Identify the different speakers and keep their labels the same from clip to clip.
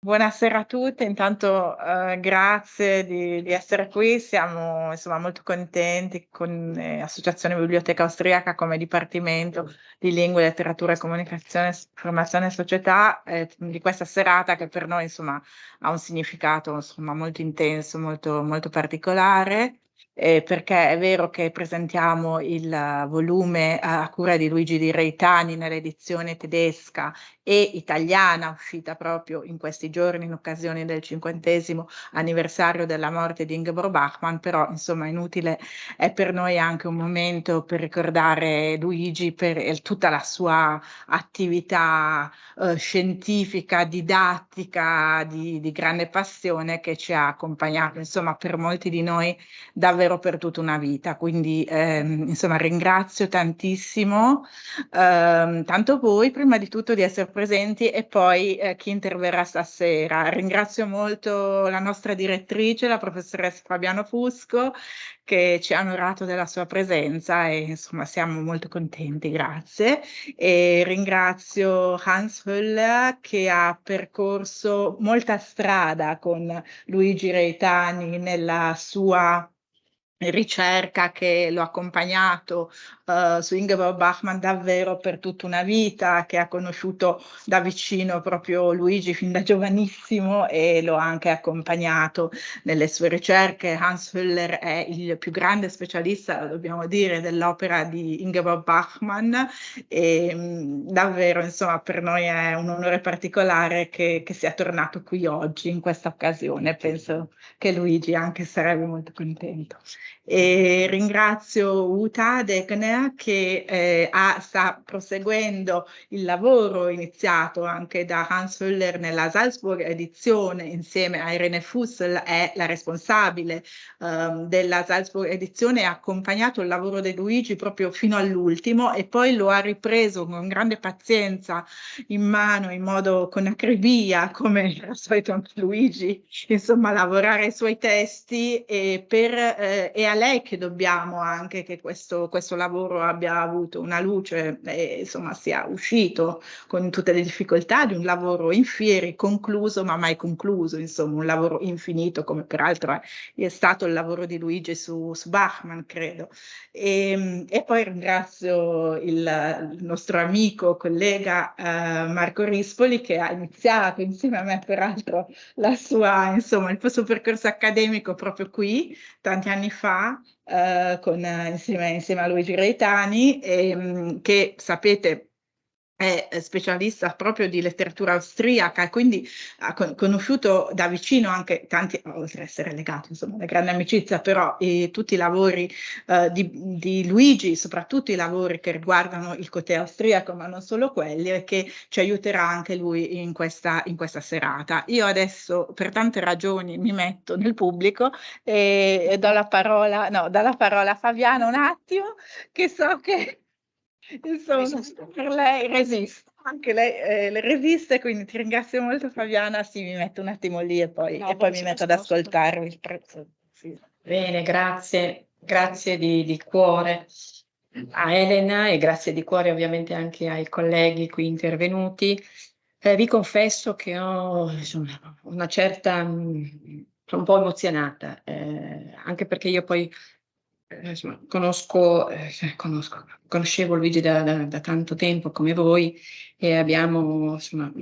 Speaker 1: Buonasera a tutti. Intanto, grazie di essere qui. Siamo insomma molto contenti con, Associazione Biblioteca Austriaca come Dipartimento di Lingue, Letteratura e Comunicazione, Formazione e Società, di questa serata che per noi insomma ha un significato insomma molto intenso, molto particolare, perché è vero che presentiamo il volume a cura di Luigi Di Reitani nell'edizione tedesca e italiana, uscita proprio in questi giorni in occasione del 50° anniversario della morte di Ingeborg Bachmann, però insomma inutile, è per noi anche un momento per ricordare Luigi per tutta la sua attività scientifica, didattica, di grande passione che ci ha accompagnato, insomma, per molti di noi davvero per tutta una vita. Quindi, insomma, ringrazio tantissimo, tanto voi prima di tutto di esser presenti e poi, chi interverrà stasera. Ringrazio molto la nostra direttrice, la professoressa Fabiano Fusco, che ci ha onorato della sua presenza e insomma siamo molto contenti, grazie. E ringrazio Hans Höller che ha percorso molta strada con Luigi Reitani nella sua ricerca che lo ha accompagnato, su Ingeborg Bachmann davvero per tutta una vita, che ha conosciuto da vicino proprio Luigi fin da giovanissimo e lo ha anche accompagnato nelle sue ricerche. Hans Höller è il più grande specialista, dobbiamo dire, dell'opera di Ingeborg Bachmann e, davvero insomma per noi è un onore particolare che sia tornato qui oggi in questa occasione. Penso che Luigi anche sarebbe molto contento. E ringrazio Uta Degner che sta proseguendo il lavoro iniziato anche da Hans Höller nella Salzburg edizione, insieme a Irene Fussel, è la responsabile della Salzburg edizione, ha accompagnato il lavoro di Luigi proprio fino all'ultimo e poi lo ha ripreso con grande pazienza in mano, in modo con acribia, come era solito anche Luigi, insomma, lavorare ai suoi testi e a lei che dobbiamo anche che questo lavoro abbia avuto una luce e insomma sia uscito con tutte le difficoltà di un lavoro in fieri, concluso ma mai concluso, insomma, un lavoro infinito come peraltro è stato il lavoro di Luigi su Bachmann, credo. E poi ringrazio il nostro amico, collega Marco Rispoli che ha iniziato insieme a me peraltro insomma, il suo percorso accademico proprio qui, tanti anni fa, insieme a Luigi Reitani, che sapete è specialista proprio di letteratura austriaca e quindi ha conosciuto da vicino anche tanti, oltre ad essere legato insomma una grande amicizia, però tutti i lavori di Luigi, soprattutto i lavori che riguardano il côté austriaco, ma non solo quelli, e che ci aiuterà anche lui in questa serata. Io adesso per tante ragioni mi metto nel pubblico e do la parola, no, do la parola a Fabiana un attimo, che so che insomma per lei resiste, anche lei le resiste, quindi ti ringrazio molto Fabiana, sì, mi metto un attimo lì e poi mi metto ad ascoltarvi il prezzo. Sì.
Speaker 2: Bene, grazie, grazie di cuore a Elena e grazie di cuore ovviamente anche ai colleghi qui intervenuti. Vi confesso che ho insomma, una certa, sono un po' emozionata, anche perché io poi insomma, conoscevo Luigi da tanto tempo come voi e abbiamo insomma,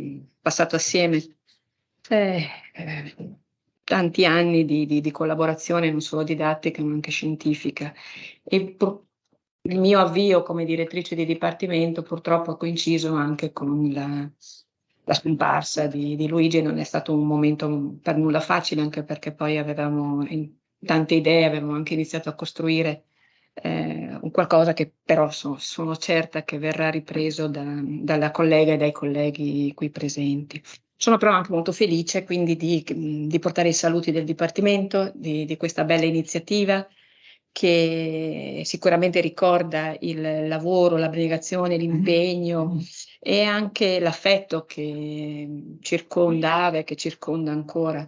Speaker 2: passato assieme eh, eh, tanti anni di collaborazione non solo didattica ma anche scientifica e il mio avvio come direttrice di dipartimento purtroppo ha coinciso anche con la scomparsa di Luigi. Non è stato un momento per nulla facile, anche perché poi avevamo tante idee, avevamo anche iniziato a costruire un qualcosa che però sono certa che verrà ripreso dalla collega e dai colleghi qui presenti. Sono però anche molto felice quindi di portare i saluti del Dipartimento, di questa bella iniziativa che sicuramente ricorda il lavoro, l'abnegazione, l'impegno e anche l'affetto che circondava e che circonda ancora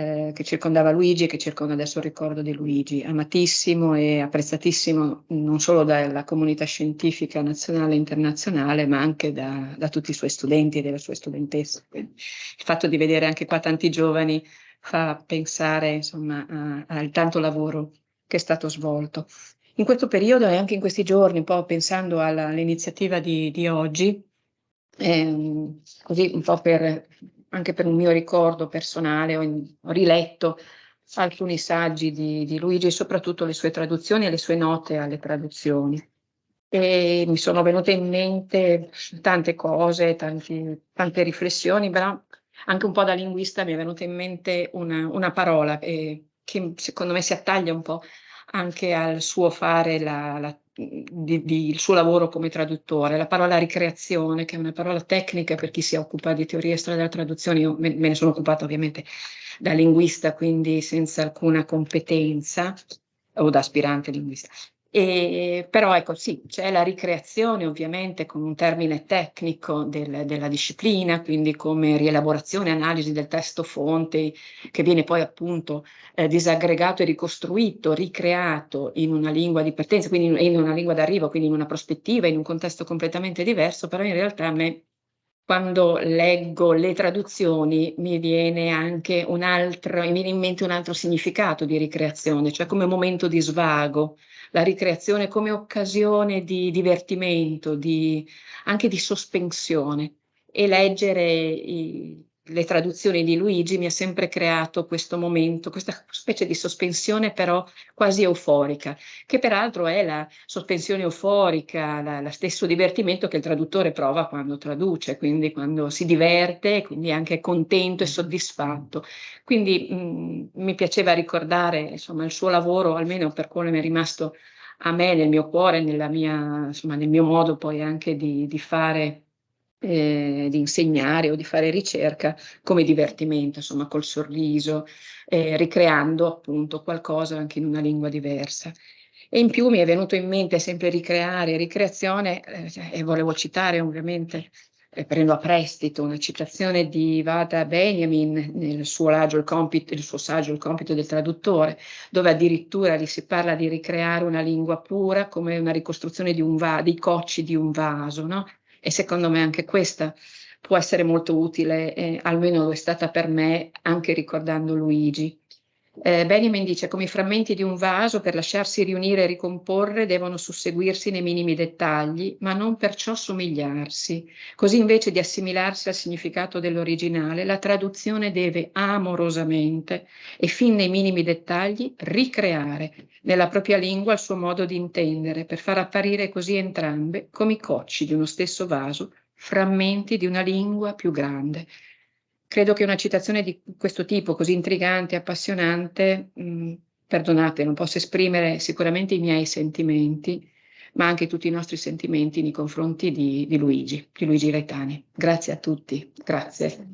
Speaker 2: che circondava Luigi e che circonda adesso il ricordo di Luigi, amatissimo e apprezzatissimo non solo dalla comunità scientifica nazionale e internazionale, ma anche da tutti i suoi studenti e delle sue studentesse. Quindi il fatto di vedere anche qua tanti giovani fa pensare, insomma, al tanto lavoro che è stato svolto. In questo periodo e anche in questi giorni, un po' pensando all'iniziativa di oggi, così un po' anche per un mio ricordo personale, ho riletto alcuni saggi di Luigi, soprattutto le sue traduzioni e le sue note alle traduzioni. E mi sono venute in mente tante cose, tante riflessioni, però anche un po' da linguista mi è venuta in mente una parola che secondo me si attaglia un po' anche al suo fare il suo lavoro come traduttore, la parola ricreazione, che è una parola tecnica per chi si occupa di teoria e storia della traduzione. Io me ne sono occupata ovviamente da linguista, quindi senza alcuna competenza, o da aspirante linguista. Però ecco sì, c'è la ricreazione ovviamente con un termine tecnico della disciplina, quindi come rielaborazione e analisi del testo fonte, che viene poi appunto disaggregato e ricostruito, ricreato in una lingua di partenza, quindi in una lingua d'arrivo, quindi in una prospettiva, in un contesto completamente diverso, però in realtà a me, quando leggo le traduzioni, mi viene in mente un altro significato di ricreazione, cioè come momento di svago, la ricreazione come occasione di divertimento, anche di sospensione. E leggere le traduzioni di Luigi mi ha sempre creato questo momento, questa specie di sospensione però quasi euforica, che peraltro è la sospensione euforica, lo stesso divertimento che il traduttore prova quando traduce, quindi quando si diverte, quindi anche contento e soddisfatto. Quindi mi piaceva ricordare, insomma, il suo lavoro, almeno per quello mi è rimasto a me, nel mio cuore, insomma, nel mio modo poi anche di fare, di insegnare o di fare ricerca come divertimento, insomma, col sorriso, ricreando appunto qualcosa anche in una lingua diversa. E in più mi è venuto in mente sempre ricreare, ricreazione, e volevo citare ovviamente, prendo a prestito una citazione di Walter Benjamin nel suo saggio Il compito del traduttore, dove addirittura si parla di ricreare una lingua pura come una ricostruzione dei cocci di un vaso, no? E secondo me anche questa può essere molto utile, almeno lo è stata per me, anche ricordando Luigi. Benjamin dice: come i frammenti di un vaso, per lasciarsi riunire e ricomporre devono susseguirsi nei minimi dettagli, ma non perciò somigliarsi. Così invece di assimilarsi al significato dell'originale, la traduzione deve amorosamente e fin nei minimi dettagli ricreare nella propria lingua il suo modo di intendere, per far apparire così entrambe come i cocci di uno stesso vaso, frammenti di una lingua più grande. Credo che una citazione di questo tipo, così intrigante e appassionante, perdonate, non posso esprimere sicuramente i miei sentimenti, ma anche tutti i nostri sentimenti nei confronti di Luigi Reitani. Grazie a tutti. Grazie.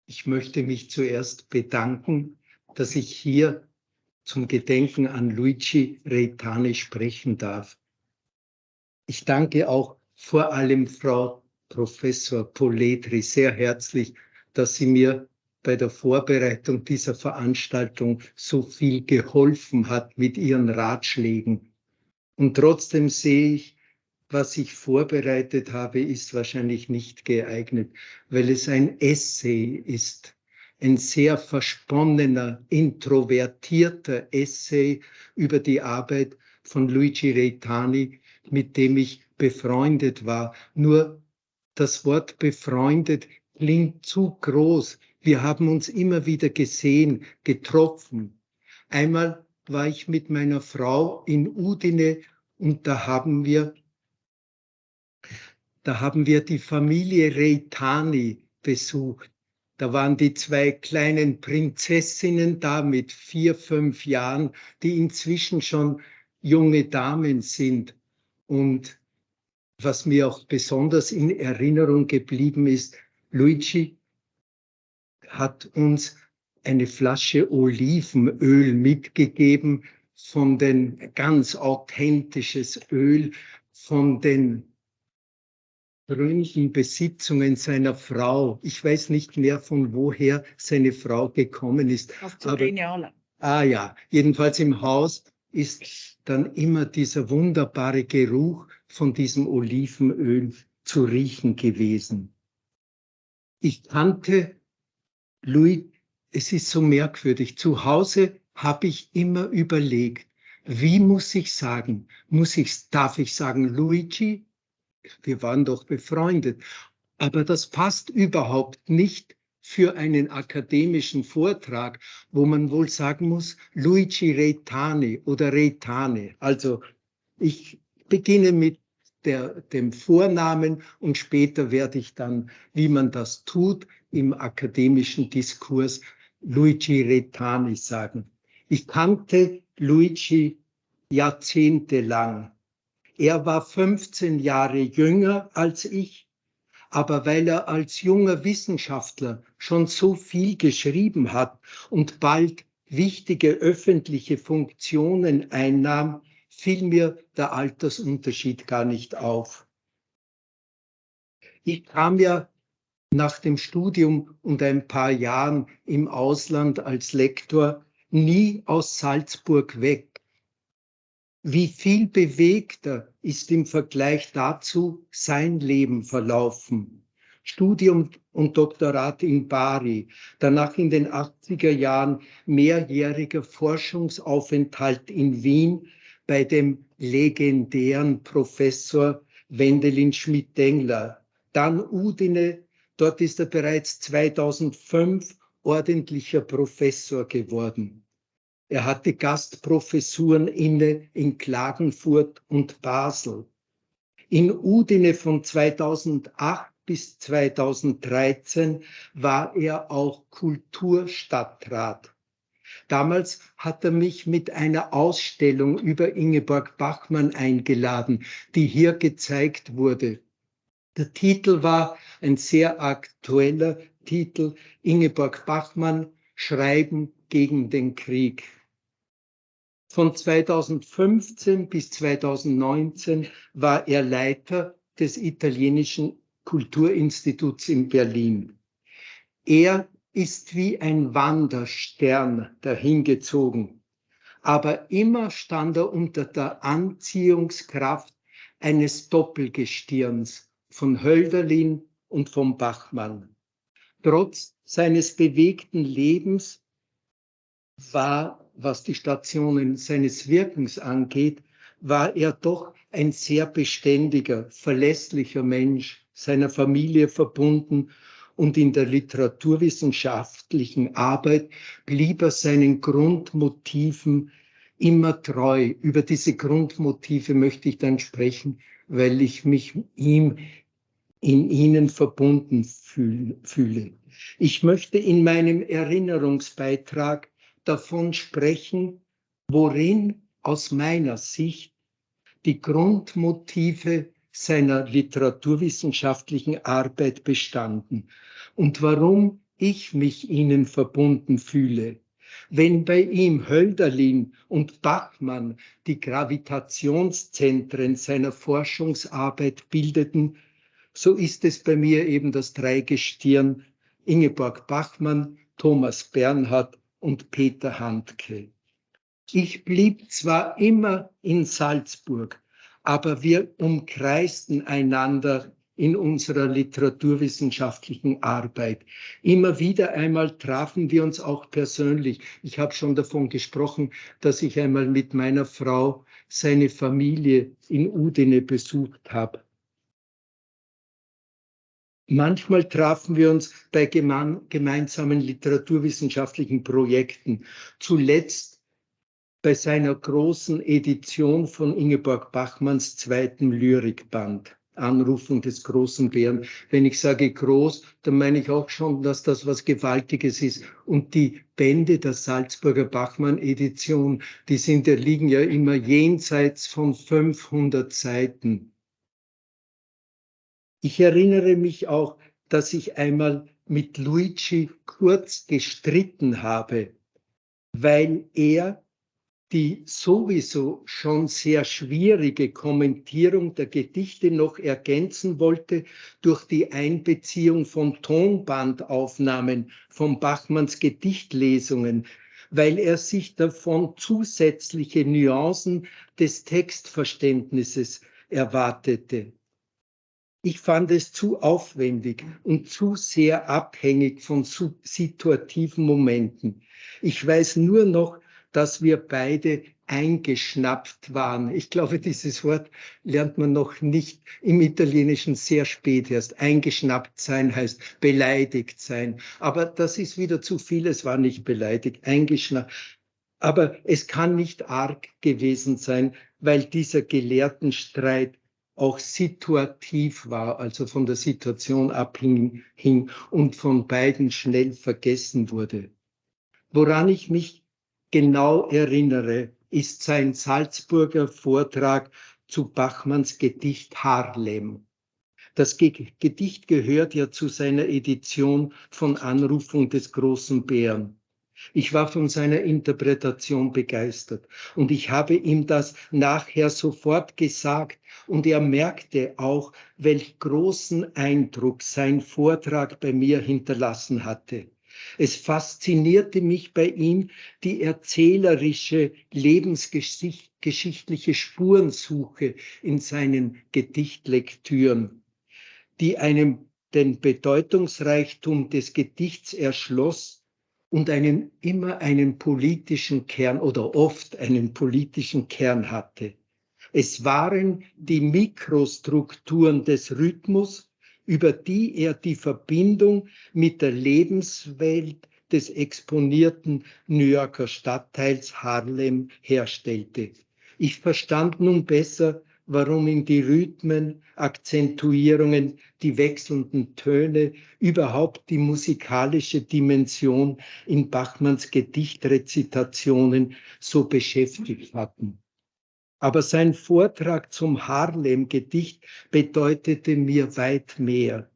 Speaker 3: Ich möchte mich zuerst bedanken, dass ich hier zum Gedenken an Luigi Reitani sprechen darf. Ich danke auch vor allem Frau Professor Polledri sehr herzlich, dass sie mir bei der Vorbereitung dieser Veranstaltung so viel geholfen hat mit ihren Ratschlägen. Und trotzdem sehe ich, was ich vorbereitet habe, ist wahrscheinlich nicht geeignet, weil es ein Essay ist. Ein sehr versponnener, introvertierter Essay über die Arbeit von Luigi Reitani, mit dem ich befreundet war. Nur das Wort befreundet klingt zu groß. Wir haben uns immer wieder gesehen, getroffen. Einmal war ich mit meiner Frau in Udine und da haben wir die Familie Reitani besucht. Da waren die zwei kleinen Prinzessinnen da mit 4, 5 Jahren, die inzwischen schon junge Damen sind. Und was mir auch besonders in Erinnerung geblieben ist, Luigi hat uns eine Flasche Olivenöl mitgegeben, ganz authentisches Öl von den frühen Besitzungen seiner Frau. Ich weiß nicht mehr, von woher seine Frau gekommen ist.
Speaker 1: Aus Cerignola.
Speaker 3: Ja, jedenfalls im Haus ist dann immer dieser wunderbare Geruch von diesem Olivenöl zu riechen gewesen. Ich kannte Louis, es ist so merkwürdig, zu Hause habe ich immer überlegt, wie muss ich sagen, darf ich sagen Luigi? Wir waren doch befreundet, aber das passt überhaupt nicht für einen akademischen Vortrag, wo man wohl sagen muss, Luigi Reitani oder Reitane. Also ich beginne mit dem Vornamen und später werde ich dann, wie man das tut, im akademischen Diskurs Luigi Reitani sagen. Ich kannte Luigi jahrzehntelang. Er war 15 Jahre jünger als ich, aber weil er als junger Wissenschaftler schon so viel geschrieben hat und bald wichtige öffentliche Funktionen einnahm, fiel mir der Altersunterschied gar nicht auf. Ich kam ja nach dem Studium und ein paar Jahren im Ausland als Lektor nie aus Salzburg weg. Wie viel bewegter ist im Vergleich dazu sein Leben verlaufen. Studium und Doktorat in Bari, danach in den 80er Jahren mehrjähriger Forschungsaufenthalt in Wien bei dem legendären Professor Wendelin Schmidt-Dengler, dann Udine, dort ist er bereits 2005 ordentlicher Professor geworden. Er hatte Gastprofessuren inne in Klagenfurt und Basel. In Udine von 2008 bis 2013 war er auch Kulturstadtrat. Damals hat er mich mit einer Ausstellung über Ingeborg Bachmann eingeladen, die hier gezeigt wurde. Der Titel war ein sehr aktueller Titel, Ingeborg Bachmann, Schreiben gegen den Krieg. Von 2015 bis 2019 war er Leiter des Italienischen Kulturinstituts in Berlin. Er ist wie ein Wanderstern dahingezogen, aber immer stand er unter der Anziehungskraft eines Doppelgestirns von Hölderlin und von Bachmann. Trotz seines bewegten Lebens war, was die Stationen seines Wirkens angeht, war er doch ein sehr beständiger, verlässlicher Mensch, seiner Familie verbunden, und in der literaturwissenschaftlichen Arbeit blieb er seinen Grundmotiven immer treu. Über diese Grundmotive möchte ich dann sprechen, weil ich mich ihm in ihnen verbunden fühle. Ich möchte in meinem Erinnerungsbeitrag davon sprechen, worin aus meiner Sicht die Grundmotive seiner literaturwissenschaftlichen Arbeit bestanden und warum ich mich ihnen verbunden fühle. Wenn bei ihm Hölderlin und Bachmann die Gravitationszentren seiner Forschungsarbeit bildeten, so ist es bei mir eben das Dreigestirn Ingeborg Bachmann, Thomas Bernhard und Peter Handke. Ich blieb zwar immer in Salzburg, aber wir umkreisten einander in unserer literaturwissenschaftlichen Arbeit. Immer wieder einmal trafen wir uns auch persönlich. Ich habe schon davon gesprochen, dass ich einmal mit meiner Frau seine Familie in Udine besucht habe. Manchmal trafen wir uns bei gemeinsamen literaturwissenschaftlichen Projekten. Zuletzt bei seiner großen Edition von Ingeborg Bachmanns zweitem Lyrikband, Anrufung des großen Bären. Wenn ich sage groß, dann meine ich auch schon, dass das was Gewaltiges ist. Und die Bände der Salzburger Bachmann-Edition, liegen ja immer jenseits von 500 Seiten. Ich erinnere mich auch, dass ich einmal mit Luigi kurz gestritten habe, weil er die sowieso schon sehr schwierige Kommentierung der Gedichte noch ergänzen wollte durch die Einbeziehung von Tonbandaufnahmen von Bachmanns Gedichtlesungen, weil er sich davon zusätzliche Nuancen des Textverständnisses erwartete. Ich fand es zu aufwendig und zu sehr abhängig von situativen Momenten. Ich weiß nur noch, dass wir beide eingeschnappt waren. Ich glaube, dieses Wort lernt man noch nicht im Italienischen sehr spät erst. Eingeschnappt sein heißt beleidigt sein. Aber das ist wieder zu viel. Es war nicht beleidigt, eingeschnappt. Aber es kann nicht arg gewesen sein, weil dieser Gelehrtenstreit auch situativ war, also von der Situation abhing und von beiden schnell vergessen wurde. Woran ich mich genau erinnere, ist sein Salzburger Vortrag zu Bachmanns Gedicht Haarlem. Das Gedicht gehört ja zu seiner Edition von Anrufung des großen Bären. Ich war von seiner Interpretation begeistert und ich habe ihm das nachher sofort gesagt und er merkte auch, welch großen Eindruck sein Vortrag bei mir hinterlassen hatte. Es faszinierte mich bei ihm die erzählerische, lebensgeschichtliche Spurensuche in seinen Gedichtlektüren, die einem den Bedeutungsreichtum des Gedichts erschloss und immer einen politischen Kern oder oft einen politischen Kern hatte. Es waren die Mikrostrukturen des Rhythmus, über die er die Verbindung mit der Lebenswelt des exponierten New Yorker Stadtteils Harlem herstellte. Ich verstand nun besser, warum ihm die Rhythmen, Akzentuierungen, die wechselnden Töne, überhaupt die musikalische Dimension in Bachmanns Gedichtrezitationen so beschäftigt hatten. Aber sein Vortrag zum Harlem-Gedicht bedeutete mir weit mehr,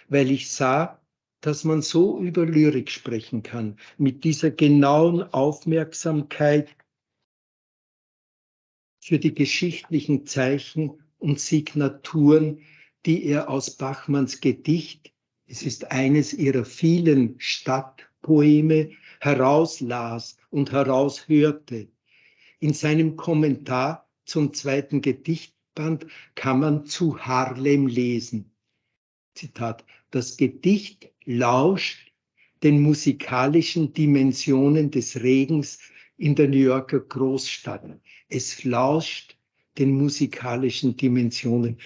Speaker 3: weil ich sah, dass man so über Lyrik sprechen kann, mit dieser genauen Aufmerksamkeit für die geschichtlichen Zeichen und Signaturen, die er aus Bachmanns Gedicht, es ist eines ihrer vielen Stadtpoeme, herauslas und heraushörte. In seinem Kommentar zum zweiten Gedichtband kann man zu Harlem lesen. Zitat: Das Gedicht lauscht den musikalischen Dimensionen des Regens in der New Yorker Großstadt. Es lauscht den musikalischen Dimensionen.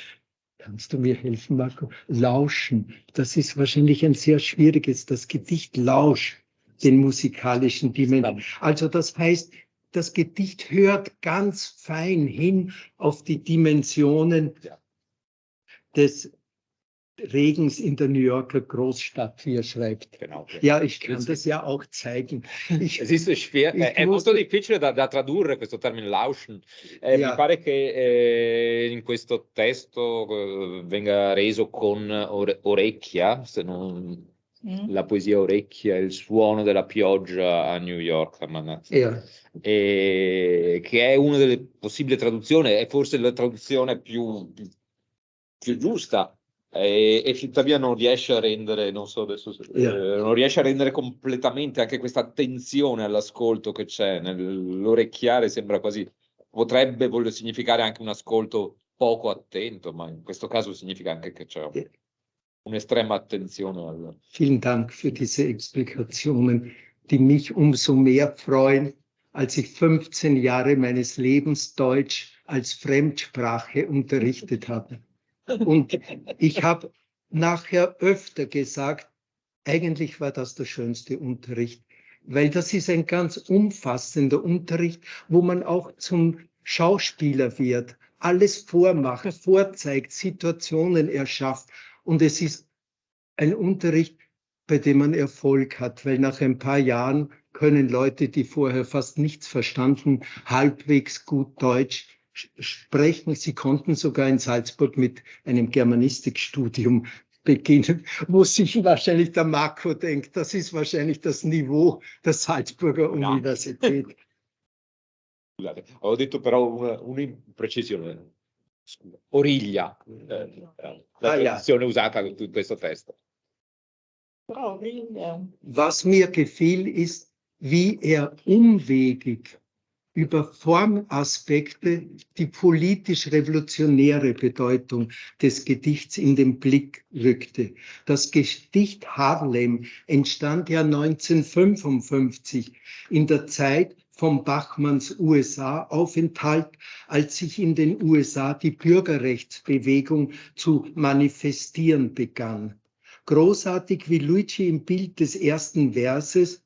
Speaker 3: Kannst du mir helfen, Marco? Lauschen, das ist wahrscheinlich ein sehr schwieriges. Das Gedicht lauscht den musikalischen Dimensionen. Also das heißt, das Gedicht hört ganz fein hin auf die Dimensionen des Regens in der New Yorker Großstadt, wie er schreibt.
Speaker 4: Genau.
Speaker 3: Ja, ich kann das ja auch zeigen.
Speaker 4: Esiste schwer, è molto difficile da tradurre questo termine lauschen. Mi pare che in questo testo venga reso con orecchia, se non la poesia orecchia, il suono della pioggia a New York, a Manhattan. E che è una delle possibili traduzioni, è forse la traduzione più giusta. E tuttavia non riesce a rendere, non so adesso, non riesce a rendere completamente anche questa attenzione all'ascolto che c'è nell'orecchiare, sembra quasi, potrebbe voler significare anche un ascolto poco attento, ma in questo caso significa anche che c'è un'estrema attenzione.
Speaker 3: Vielen Dank für diese Explikationen, die mich umso mehr freuen, als ich 15 Jahre meines Lebens Deutsch als Fremdsprache unterrichtet habe. Und ich habe nachher öfter gesagt, eigentlich war das der schönste Unterricht, weil das ist ein ganz umfassender Unterricht, wo man auch zum Schauspieler wird, alles vormacht, vorzeigt, Situationen erschafft. Und es ist ein Unterricht, bei dem man Erfolg hat, weil nach ein paar Jahren können Leute, die vorher fast nichts verstanden, halbwegs gut Deutsch sprechen. Sie konnten sogar in Salzburg mit einem Germanistikstudium beginnen, wo sich wahrscheinlich der Marco denkt, das ist wahrscheinlich das Niveau der Salzburger Universität.
Speaker 4: Scusate, avevo detto però un'imprecisione. Origlia, la traduzione usata in questo testo.
Speaker 3: Was mir gefiel, ist, wie umwegig über Formaspekte die politisch-revolutionäre Bedeutung des Gedichts in den Blick rückte. Das Gedicht Harlem entstand ja 1955 in der Zeit von Bachmanns USA-Aufenthalt, als sich in den USA die Bürgerrechtsbewegung zu manifestieren begann. Großartig wie Luigi im Bild des ersten Verses: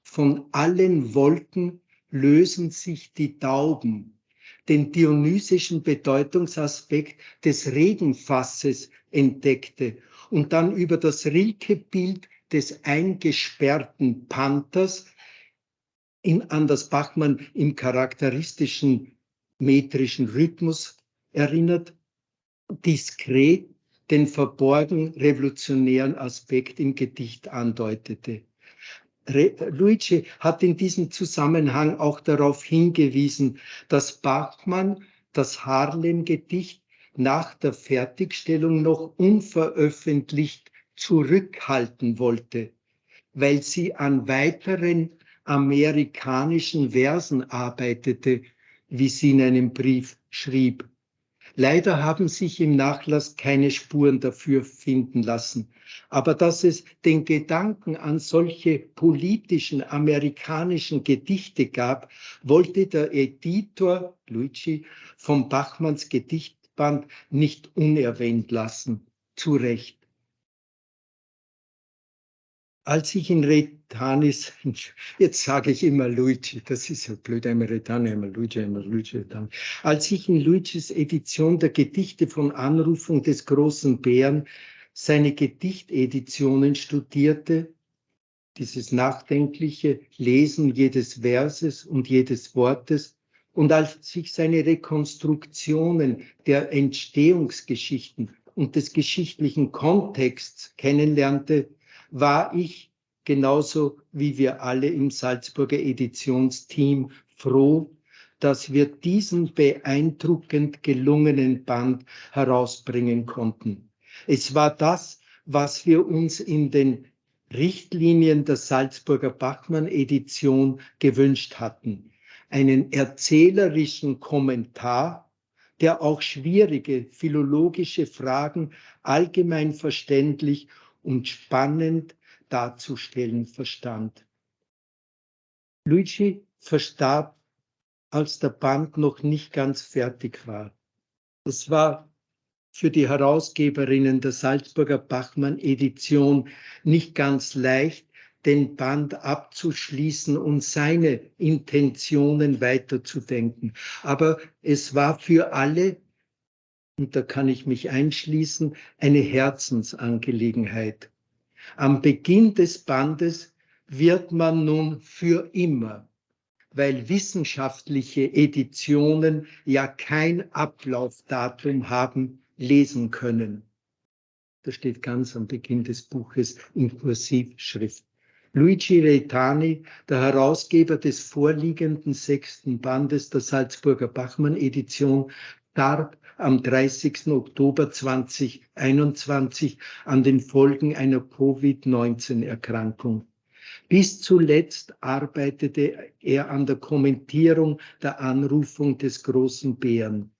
Speaker 3: von allen Wolken lösen sich die Tauben, den dionysischen Bedeutungsaspekt des Regenfasses entdeckte und dann über das Rilke-Bild des eingesperrten Panthers an das Bachmann im charakteristischen metrischen Rhythmus erinnert, diskret den verborgen revolutionären Aspekt im Gedicht andeutete. Luigi hat in diesem Zusammenhang auch darauf hingewiesen, dass Bachmann das Harlem-Gedicht nach der Fertigstellung noch unveröffentlicht zurückhalten wollte, weil sie an weiteren amerikanischen Versen arbeitete, wie sie in einem Brief schrieb. Leider haben sich im Nachlass keine Spuren dafür finden lassen. Aber dass es den Gedanken an solche politischen amerikanischen Gedichte gab, wollte der Editor Luigi von Bachmanns Gedichtband nicht unerwähnt lassen. Zu Recht. Als ich in Reithanis, jetzt sage ich immer Luigi, das ist ja blöd, einmal Reitani, einmal Luigi, Reitani. Als ich in Luigis Edition der Gedichte von Anrufung des großen Bären seine Gedichteditionen studierte, dieses nachdenkliche Lesen jedes Verses und jedes Wortes, und als ich seine Rekonstruktionen der Entstehungsgeschichten und des geschichtlichen Kontexts kennenlernte, war ich, genauso wie wir alle im Salzburger Editionsteam, froh, dass wir diesen beeindruckend gelungenen Band herausbringen konnten. Es war das, was wir uns in den Richtlinien der Salzburger Bachmann-Edition gewünscht hatten. Einen erzählerischen Kommentar, der auch schwierige philologische Fragen allgemein verständlich und spannend darzustellen verstand. Luigi verstarb, als der Band noch nicht ganz fertig war. Es war für die Herausgeberinnen der Salzburger Bachmann-Edition nicht ganz leicht, den Band abzuschließen und seine Intentionen weiterzudenken. Aber es war für alle, und da kann ich mich einschließen, eine Herzensangelegenheit. Am Beginn des Bandes wird man nun für immer, weil wissenschaftliche Editionen ja kein Ablaufdatum haben, lesen können. Das steht ganz am Beginn des Buches in Kursivschrift. Luigi Reitani, der Herausgeber des vorliegenden 6. Bandes der Salzburger Bachmann-Edition, starb am 30. Oktober 2021 an den Folgen einer Covid-19-Erkrankung. Bis zuletzt arbeitete er an der Kommentierung der Anrufung des großen Bären.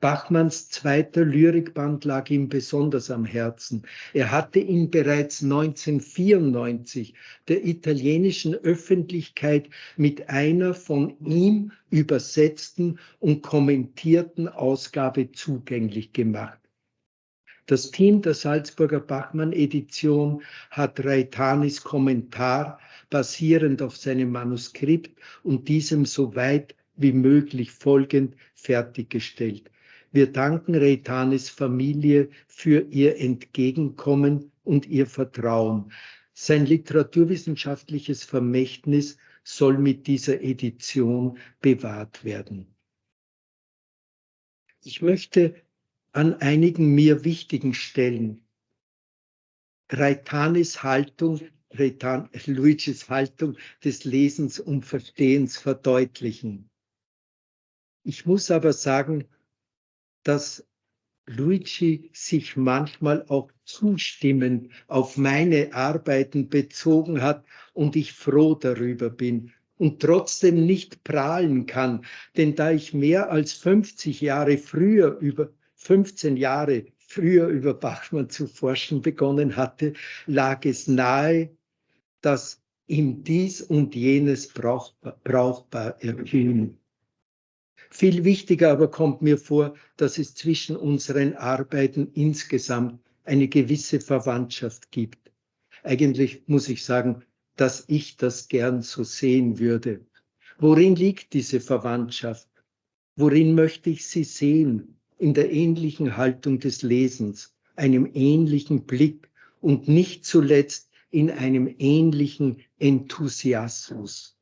Speaker 3: Bachmanns zweiter Lyrikband lag ihm besonders am Herzen. Er hatte ihn bereits 1994 der italienischen Öffentlichkeit mit einer von ihm übersetzten und kommentierten Ausgabe zugänglich gemacht. Das Team der Salzburger Bachmann-Edition hat Reitanis Kommentar basierend auf seinem Manuskript und diesem so weit wie möglich folgend fertiggestellt. Wir danken Reitanis Familie für ihr Entgegenkommen und ihr Vertrauen. Sein literaturwissenschaftliches Vermächtnis soll mit dieser Edition bewahrt werden. Ich möchte an einigen mir wichtigen Stellen Luigis Haltung des Lesens und Verstehens verdeutlichen. Ich muss aber sagen, dass Luigi sich manchmal auch zustimmend auf meine Arbeiten bezogen hat und ich froh darüber bin und trotzdem nicht prahlen kann, denn da ich mehr als 15 Jahre früher über Bachmann zu forschen begonnen hatte, lag es nahe, dass ihm dies und jenes brauchbar erschien. Viel wichtiger aber kommt mir vor, dass es zwischen unseren Arbeiten insgesamt eine gewisse Verwandtschaft gibt. Eigentlich muss ich sagen, dass ich das gern so sehen würde. Worin liegt diese Verwandtschaft? Worin möchte ich sie sehen? In der ähnlichen Haltung des Lesens, einem ähnlichen Blick und nicht zuletzt in einem ähnlichen Enthusiasmus.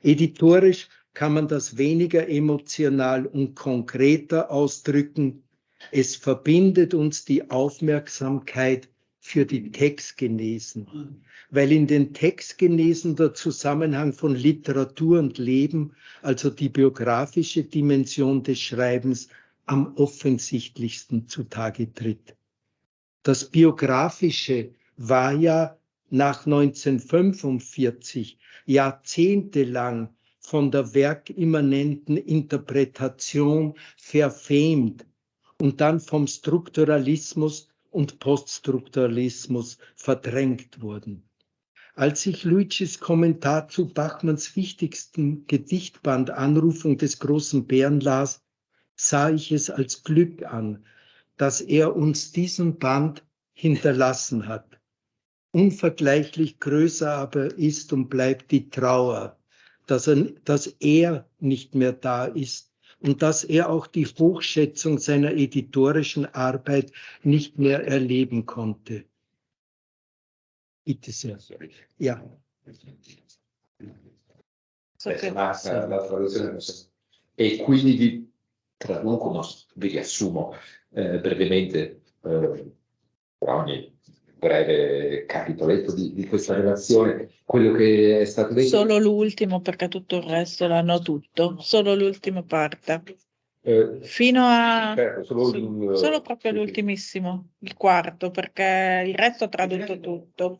Speaker 3: Editorisch kann man das weniger emotional und konkreter ausdrücken. Es verbindet uns die Aufmerksamkeit für die Textgenesen, weil in den Textgenesen der Zusammenhang von Literatur und Leben, also die biografische Dimension des Schreibens, am offensichtlichsten zutage tritt. Das Biografische war ja nach 1945 jahrzehntelang von der werkimmanenten Interpretation verfemt und dann vom Strukturalismus und Poststrukturalismus verdrängt worden. Als ich Luigis Kommentar zu Bachmanns wichtigsten Gedichtband Anrufung des großen Bären las, sah ich es als Glück an, dass er uns diesen Band hinterlassen hat. Unvergleichlich größer aber ist und bleibt die Trauer, dass er nicht mehr da ist und dass er auch die Hochschätzung seiner editorischen Arbeit nicht mehr erleben konnte. Bitte sehr. Ja.
Speaker 4: La traduzione e quindi traduco, vi riassumo brevemente ogni breve capitoletto di questa relazione, quello che è stato detto.
Speaker 1: Solo l'ultimo, perché tutto il resto l'hanno tutto, solo l'ultima parte. Fino a
Speaker 4: certo,
Speaker 1: solo proprio l'ultimissimo, il quarto, perché il resto ha tradotto tutto.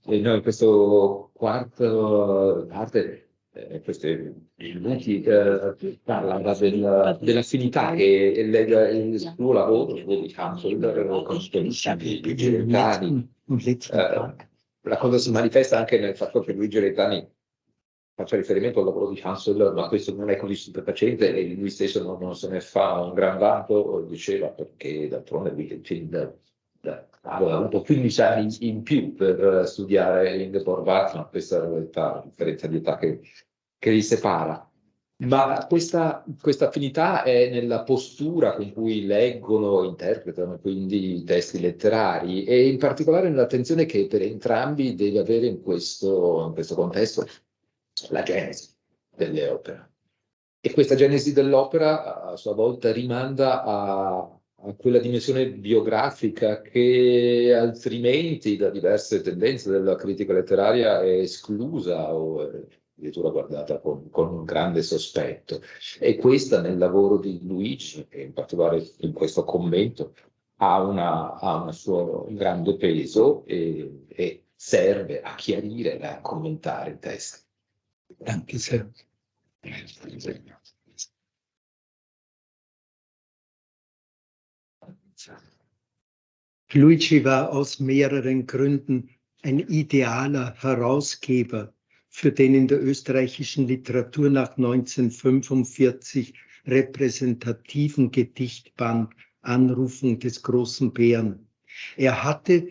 Speaker 4: Noi in questo quarto parte questi minuti parlava dell'affinità che lega il suo lavoro di Hansel con Luigi Reitani. La cosa si manifesta anche nel fatto che Luigi Reitani faccia riferimento al lavoro di Hansel, ma questo non è così stupefacente e lui stesso non se ne fa un gran vanto, diceva, perché d'altronde lui aveva avuto 15 anni in più per studiare Ingeborg Bachmann, questa è la differenza di età che li separa. Ma questa affinità è nella postura con cui leggono, interpretano quindi i testi letterari e in particolare nell'attenzione che per entrambi deve avere in questo contesto la genesi delle opere. E questa genesi dell'opera a sua volta rimanda a quella dimensione biografica che altrimenti da diverse tendenze della critica letteraria è esclusa o addirittura guardata con un grande sospetto. E questa nel lavoro di Luigi, e in particolare in questo commento, ha un suo grande peso e serve a chiarire e a commentare il testo.
Speaker 3: Danke sehr. Luigi war aus mehreren Gründen ein idealer Herausgeber für den in der österreichischen Literatur nach 1945 repräsentativen Gedichtband Anrufung des großen Bären. Er hatte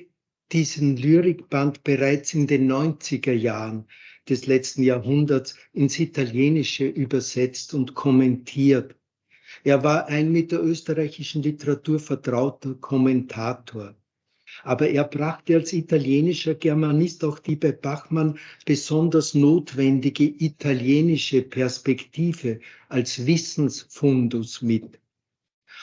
Speaker 3: diesen Lyrikband bereits in den 90er Jahren des letzten Jahrhunderts ins Italienische übersetzt und kommentiert. Er war ein mit der österreichischen Literatur vertrauter Kommentator. Aber er brachte als italienischer Germanist auch die bei Bachmann besonders notwendige italienische Perspektive als Wissensfundus mit.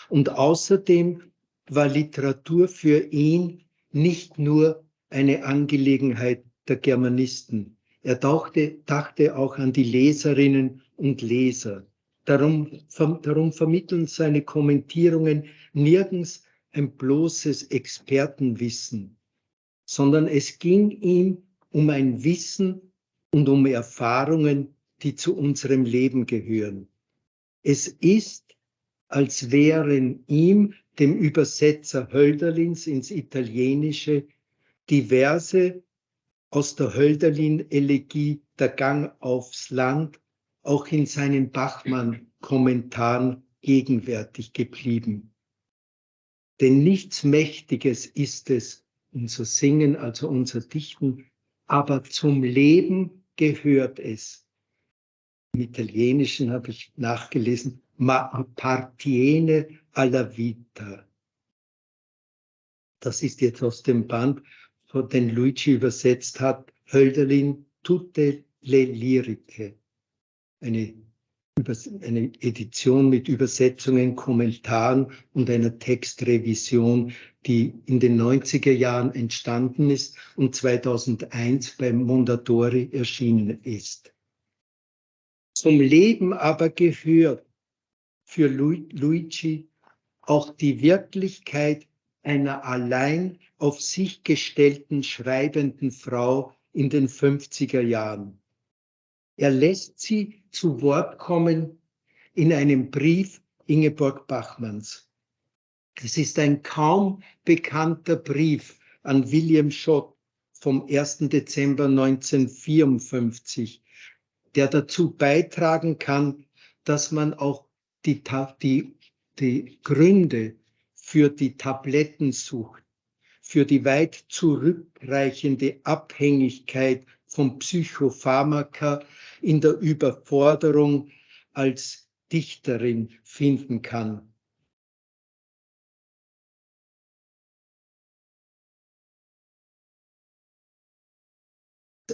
Speaker 3: Und außerdem war Literatur für ihn nicht nur eine Angelegenheit der Germanisten. Er dachte auch an die Leserinnen und Leser. Darum vermitteln seine Kommentierungen nirgends ein bloßes Expertenwissen, sondern es ging ihm um ein Wissen und um Erfahrungen, die zu unserem Leben gehören. Es ist, als wären ihm, dem Übersetzer Hölderlins ins Italienische, die Verse aus der Hölderlin-Elegie Der Gang aufs Land auch in seinen Bachmann-Kommentaren gegenwärtig geblieben. Denn nichts Mächtiges ist es, unser Singen, also unser Dichten, aber zum Leben gehört es. Im Italienischen habe ich nachgelesen, ma appartiene alla vita. Das ist jetzt aus dem Band, den Luigi übersetzt hat, Hölderlin, Tutte le Liriche. Eine Edition mit Übersetzungen, Kommentaren und einer Textrevision, die in den 90er Jahren entstanden ist und 2001 beim Mondadori erschienen ist. Zum Leben aber gehört für Luigi auch die Wirklichkeit einer allein auf sich gestellten schreibenden Frau in den 50er Jahren. Er lässt sie zu Wort kommen in einem Brief Ingeborg Bachmanns. Es ist ein kaum bekannter Brief an William Schott vom 1. Dezember 1954, der dazu beitragen kann, dass man auch die Gründe für die Tablettensucht, für die weit zurückreichende Abhängigkeit von Psychopharmaka in der Überforderung als Dichterin finden kann.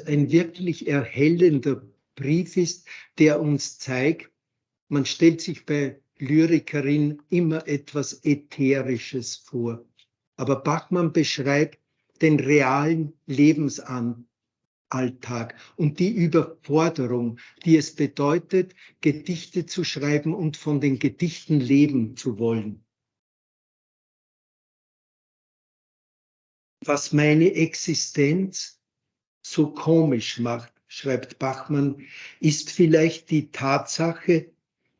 Speaker 3: Ein wirklich erhellender Brief ist, der uns zeigt, man stellt sich bei Lyrikerin immer etwas Ätherisches vor. Aber Bachmann beschreibt den realen Lebensalltag und die Überforderung, die es bedeutet, Gedichte zu schreiben und von den Gedichten leben zu wollen. Was meine Existenz so komisch macht, schreibt Bachmann, ist vielleicht die Tatsache,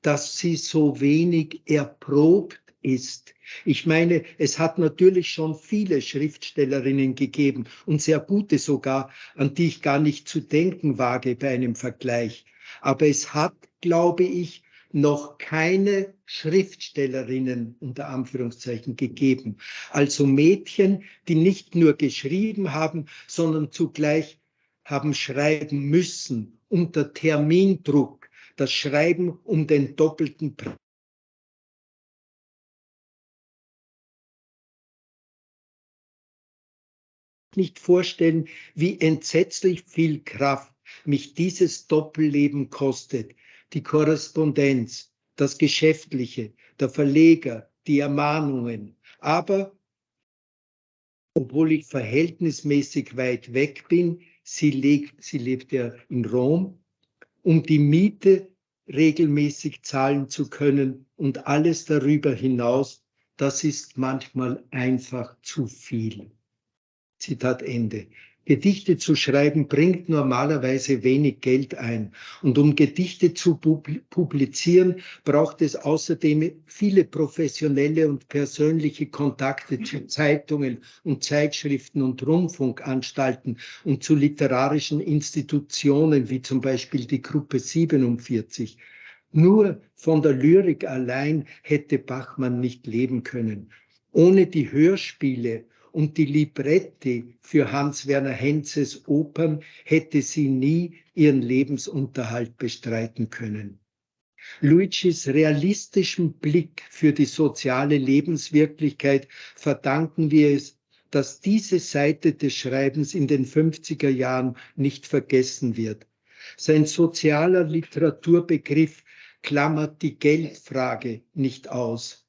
Speaker 3: dass sie so wenig erprobt ist. Ich meine, es hat natürlich schon viele Schriftstellerinnen gegeben und sehr gute sogar, an die ich gar nicht zu denken wage bei einem Vergleich. Aber es hat, glaube ich, noch keine Schriftstellerinnen unter Anführungszeichen gegeben. Also Mädchen, die nicht nur geschrieben haben, sondern zugleich haben schreiben müssen unter Termindruck, das Schreiben um den doppelten Preis. Nicht vorstellen, wie entsetzlich viel Kraft mich dieses Doppelleben kostet. Die Korrespondenz, das Geschäftliche, der Verleger, die Ermahnungen. Aber, obwohl ich verhältnismäßig weit weg bin, sie lebt ja in Rom, um die Miete regelmäßig zahlen zu können und alles darüber hinaus, das ist manchmal einfach zu viel. Zitat Ende. Gedichte zu schreiben bringt normalerweise wenig Geld ein. Und um Gedichte zu publizieren, braucht es außerdem viele professionelle und persönliche Kontakte zu Zeitungen und Zeitschriften und Rundfunkanstalten und zu literarischen Institutionen, wie zum Beispiel die Gruppe 47. Nur von der Lyrik allein hätte Bachmann nicht leben können. Ohne die Hörspiele und die Libretti für Hans-Werner Henzes Opern hätte sie nie ihren Lebensunterhalt bestreiten können. Luigis realistischem Blick für die soziale Lebenswirklichkeit verdanken wir es, dass diese Seite des Schreibens in den 50er Jahren nicht vergessen wird. Sein sozialer Literaturbegriff klammert die Geldfrage nicht aus.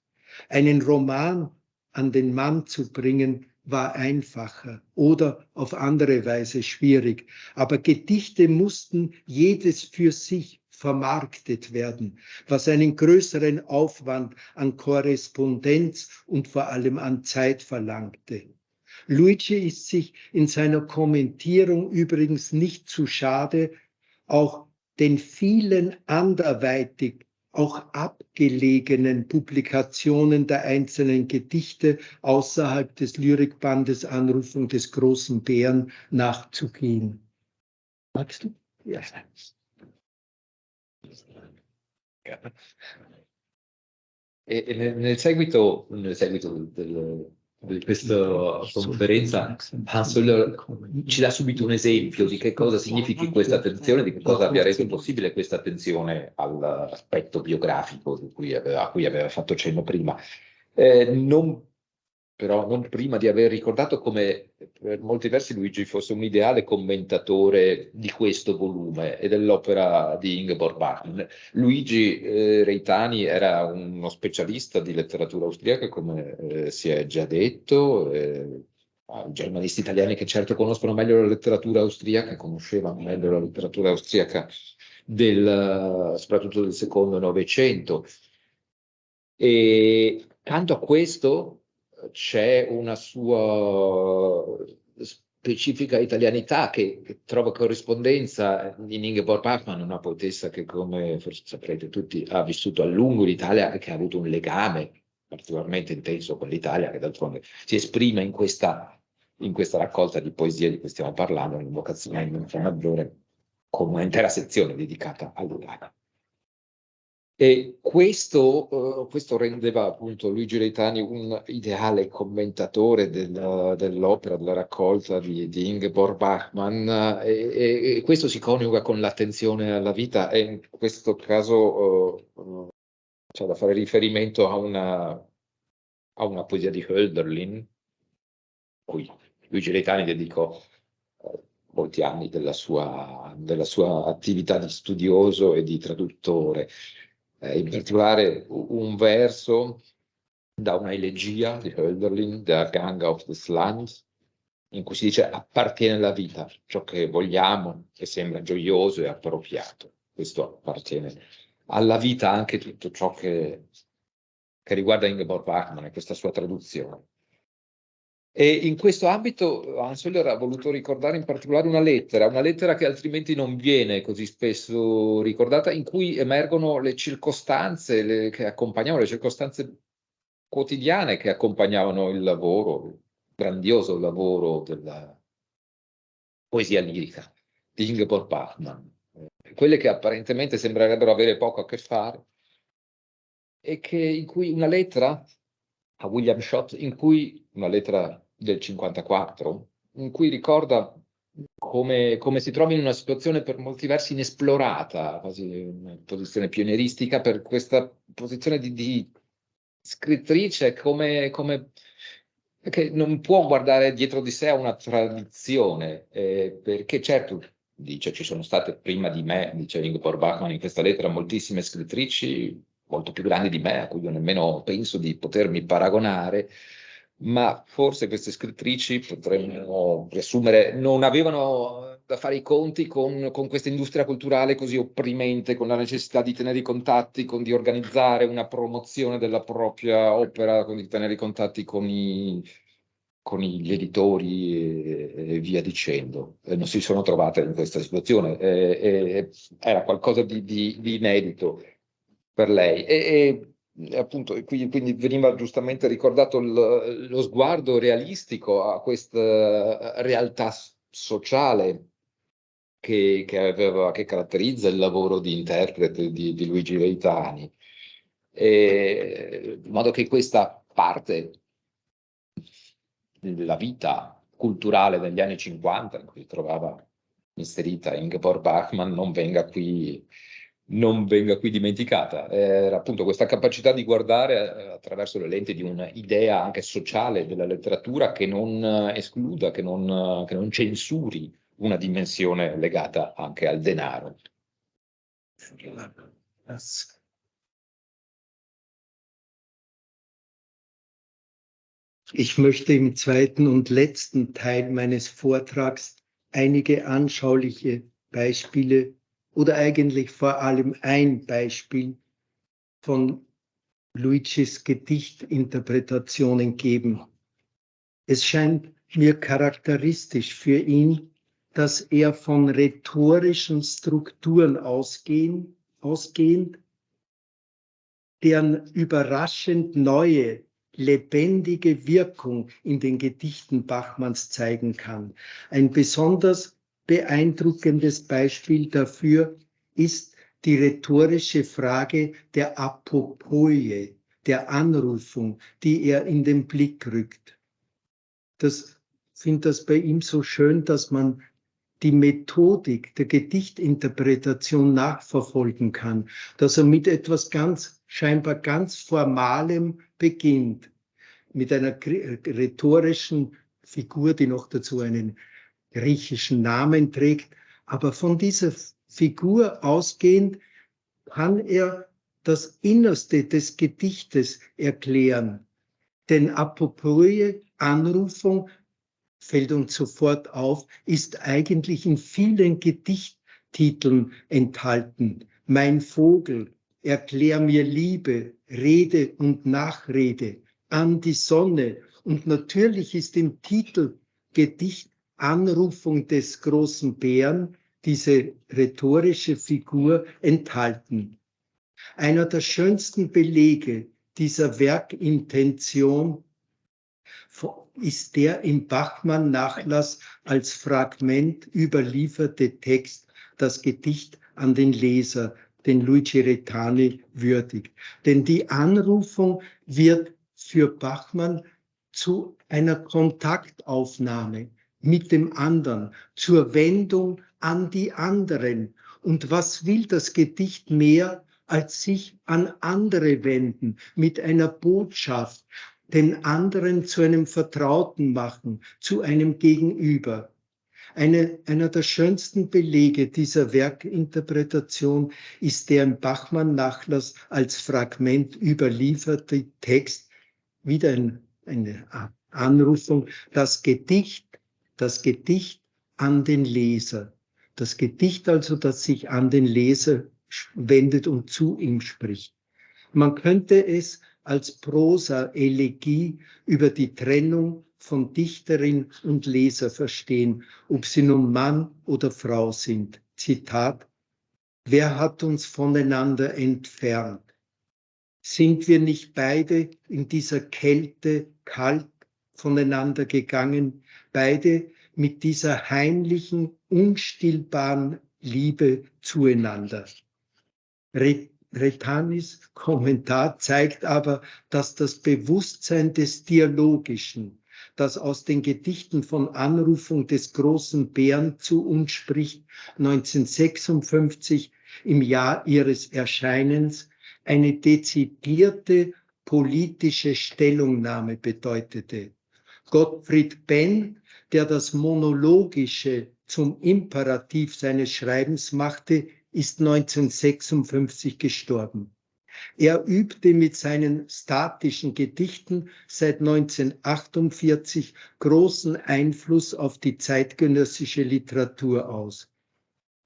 Speaker 3: Einen Roman an den Mann zu bringen, war einfacher oder auf andere Weise schwierig. Aber Gedichte mussten jedes für sich vermarktet werden, was einen größeren Aufwand an Korrespondenz und vor allem an Zeit verlangte. Luigi ist sich in seiner Kommentierung übrigens nicht zu schade, auch den vielen anderweitig auch abgelegenen Publikationen der einzelnen Gedichte außerhalb des Lyrikbandes Anrufung des großen Bären nachzugehen. Magst du? Ja.
Speaker 4: Nel seguito di questa conferenza, Hans Höller ci dà subito un esempio di che cosa significhi questa attenzione, di che cosa abbia reso possibile questa attenzione all'aspetto biografico a cui aveva fatto cenno prima. Però non prima di aver ricordato come per molti versi Luigi fosse un ideale commentatore di questo volume e dell'opera di Ingeborg Bachmann. Luigi Reitani era uno specialista di letteratura austriaca, come si è già detto, germanisti italiani che certo conoscono meglio la letteratura austriaca, conoscevano meglio la letteratura austriaca soprattutto del secondo Novecento. E accanto a questo c'è una sua specifica italianità che trova corrispondenza in Ingeborg Bachmann, una poetessa che, come forse saprete tutti, ha vissuto a lungo in Italia e che ha avuto un legame particolarmente intenso con l'Italia, che d'altronde si esprime in questa raccolta di poesie di cui stiamo parlando, l'Invocazione in Fa maggiore, con un'intera sezione dedicata all'Italia. E questo rendeva appunto Luigi Reitani un ideale commentatore dell'opera, della raccolta di Ingeborg Bachmann, e questo si coniuga con l'attenzione alla vita, e in questo caso c'è da fare riferimento a una poesia di Hölderlin, cui Luigi Reitani dedicò molti anni della sua attività di studioso e di traduttore. In particolare un verso da una elegia di Hölderlin, Der Gang auf das Land, in cui si dice: appartiene alla vita ciò che vogliamo, che sembra gioioso e appropriato. Questo appartiene alla vita anche tutto ciò che riguarda Ingeborg Bachmann e questa sua traduzione. E in questo ambito Hans Höller ha voluto ricordare in particolare una lettera che altrimenti non viene così spesso ricordata, in cui emergono le circostanze che accompagnavano, le circostanze quotidiane che accompagnavano il grandioso lavoro della poesia lirica di Ingeborg Bachmann, quelle che apparentemente sembrerebbero avere poco a che fare, e in cui una lettera a William Schott, una lettera del 54, in cui ricorda come si trova in una situazione per molti versi inesplorata, quasi una posizione pionieristica, per questa posizione di scrittrice che non può guardare dietro di sé a una tradizione, perché certo, dice, ci sono state prima di me, dice Ingeborg Bachmann in questa lettera, moltissime scrittrici molto più grandi di me, a cui io nemmeno penso di potermi paragonare, ma forse queste scrittrici, potremmo riassumere, non avevano da fare i conti con questa industria culturale così opprimente, con la necessità di tenere i contatti, di organizzare una promozione della propria opera, di tenere i contatti con gli editori e via dicendo. Non si sono trovate in questa situazione, era qualcosa di inedito per lei. E appunto, quindi veniva giustamente ricordato lo sguardo realistico a questa realtà sociale che caratterizza il lavoro di interprete di Luigi Reitani, in modo che questa parte della vita culturale degli anni 50, in cui si trovava inserita Ingeborg Bachmann, non venga qui dimenticata. Era appunto questa capacità di guardare attraverso le lenti di un'idea anche sociale della letteratura, che non escluda, che non censuri una dimensione legata anche al denaro.
Speaker 3: Ich möchte im zweiten und letzten Teil meines Vortrags einige anschauliche Beispiele oder eigentlich vor allem ein Beispiel von Luigis Gedichtinterpretationen geben. Es scheint mir charakteristisch für ihn, dass er von rhetorischen Strukturen ausgehend, deren überraschend neue, lebendige Wirkung in den Gedichten Bachmanns zeigen kann. Ein besonders beeindruckendes Beispiel dafür ist die rhetorische Frage der Apopoie, der Anrufung, die er in den Blick rückt. Ich finde das bei ihm so schön, dass man die Methodik der Gedichtinterpretation nachverfolgen kann, dass er mit etwas scheinbar ganz Formalem beginnt, mit einer rhetorischen Figur, die noch dazu einen griechischen Namen trägt, aber von dieser Figur ausgehend kann er das Innerste des Gedichtes erklären. Denn Apopoie, Anrufung, fällt uns sofort auf, ist eigentlich in vielen Gedichttiteln enthalten. Mein Vogel, erklär mir Liebe, Rede und Nachrede, an die Sonne. Und natürlich ist im Titel Gedicht Anrufung des großen Bären diese rhetorische Figur enthalten. Einer der schönsten Belege dieser Werkintention ist der im Bachmann-Nachlass als Fragment überlieferte Text, das Gedicht an den Leser, den Luigi Reitani, würdigt. Denn die Anrufung wird für Bachmann zu einer Kontaktaufnahme mit dem anderen, zur Wendung an die anderen. Und was will das Gedicht mehr, als sich an andere wenden, mit einer Botschaft, den anderen zu einem Vertrauten machen, zu einem Gegenüber. Einer der schönsten Belege dieser Werkinterpretation ist der im Bachmann-Nachlass als Fragment überlieferte Text, wieder eine Anrufung, das Gedicht an den Leser. Das Gedicht also, das sich an den Leser wendet und zu ihm spricht. Man könnte es als Prosa-Elegie über die Trennung von Dichterin und Leser verstehen, ob sie nun Mann oder Frau sind. Zitat: Wer hat uns voneinander entfernt? Sind wir nicht beide in dieser Kälte kalt voneinander gegangen, beide mit dieser heimlichen, unstillbaren Liebe zueinander? Reitanis Kommentar zeigt aber, dass das Bewusstsein des Dialogischen, das aus den Gedichten von Anrufung des großen Bären zu uns spricht, 1956 im Jahr ihres Erscheinens eine dezidierte politische Stellungnahme bedeutete. Gottfried Benn, der das Monologische zum Imperativ seines Schreibens machte, ist 1956 gestorben. Er übte mit seinen statischen Gedichten seit 1948 großen Einfluss auf die zeitgenössische Literatur aus.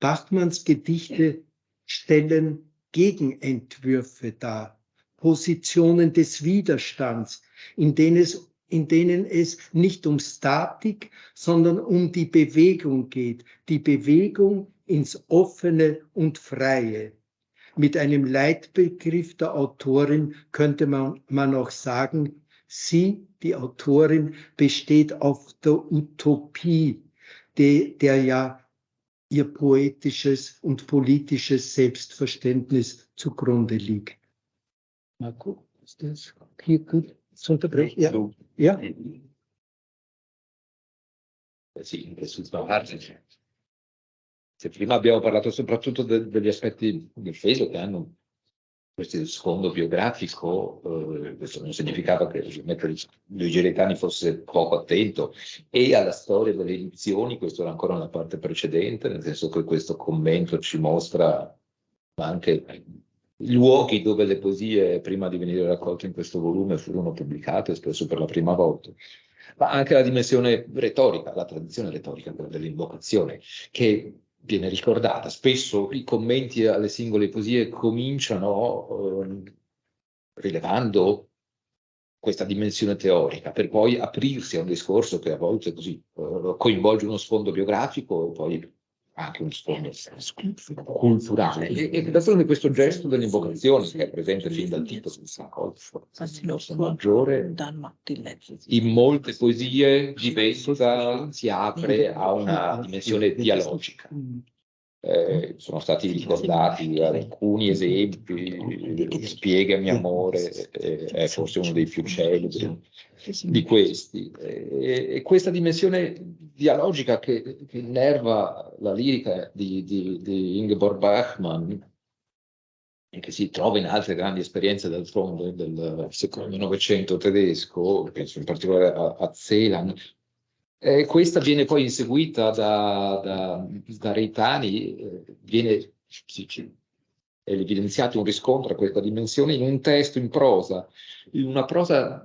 Speaker 3: Bachmanns Gedichte stellen Gegenentwürfe dar, Positionen des Widerstands, in denen es nicht um Statik, sondern um die Bewegung geht, die Bewegung ins Offene und Freie. Mit einem Leitbegriff der Autorin könnte man auch sagen, sie, die Autorin, besteht auf der Utopie, der ja ihr poetisches und politisches Selbstverständnis zugrunde liegt. Marco, ist das hier gut zu unterbrechen? Ja. Ja?
Speaker 4: Sì, se prima abbiamo parlato soprattutto degli aspetti del peso che hanno questo sfondo biografico, questo non significava che Luigi Reitani fosse poco attento, e alla storia delle edizioni, questo era ancora una parte precedente, nel senso che questo commento ci mostra anche luoghi dove le poesie, prima di venire raccolte in questo volume, furono pubblicate, spesso per la prima volta, ma anche la dimensione retorica, la tradizione retorica, quella dell'invocazione, che viene ricordata. Spesso i commenti alle singole poesie cominciano rilevando questa dimensione teorica, per poi aprirsi a un discorso che a volte così coinvolge uno sfondo biografico e poi anche uno sfondo culturale. E d'altronde questo gesto dell'invocazione, che è presente fin dal titolo di San Maggiore, in molte poesie diventa, si apre a una dimensione dialogica. Sono stati ricordati alcuni esempi, Spiegami amore, è forse uno dei più celebri di questi. E questa dimensione dialogica che innerva la lirica di Ingeborg Bachmann, e che si trova in altre grandi esperienze d'altronde del secondo Novecento tedesco, penso in particolare a Celan. Questa viene poi inseguita da Reitani, è evidenziato un riscontro a questa dimensione in un testo in prosa, in una prosa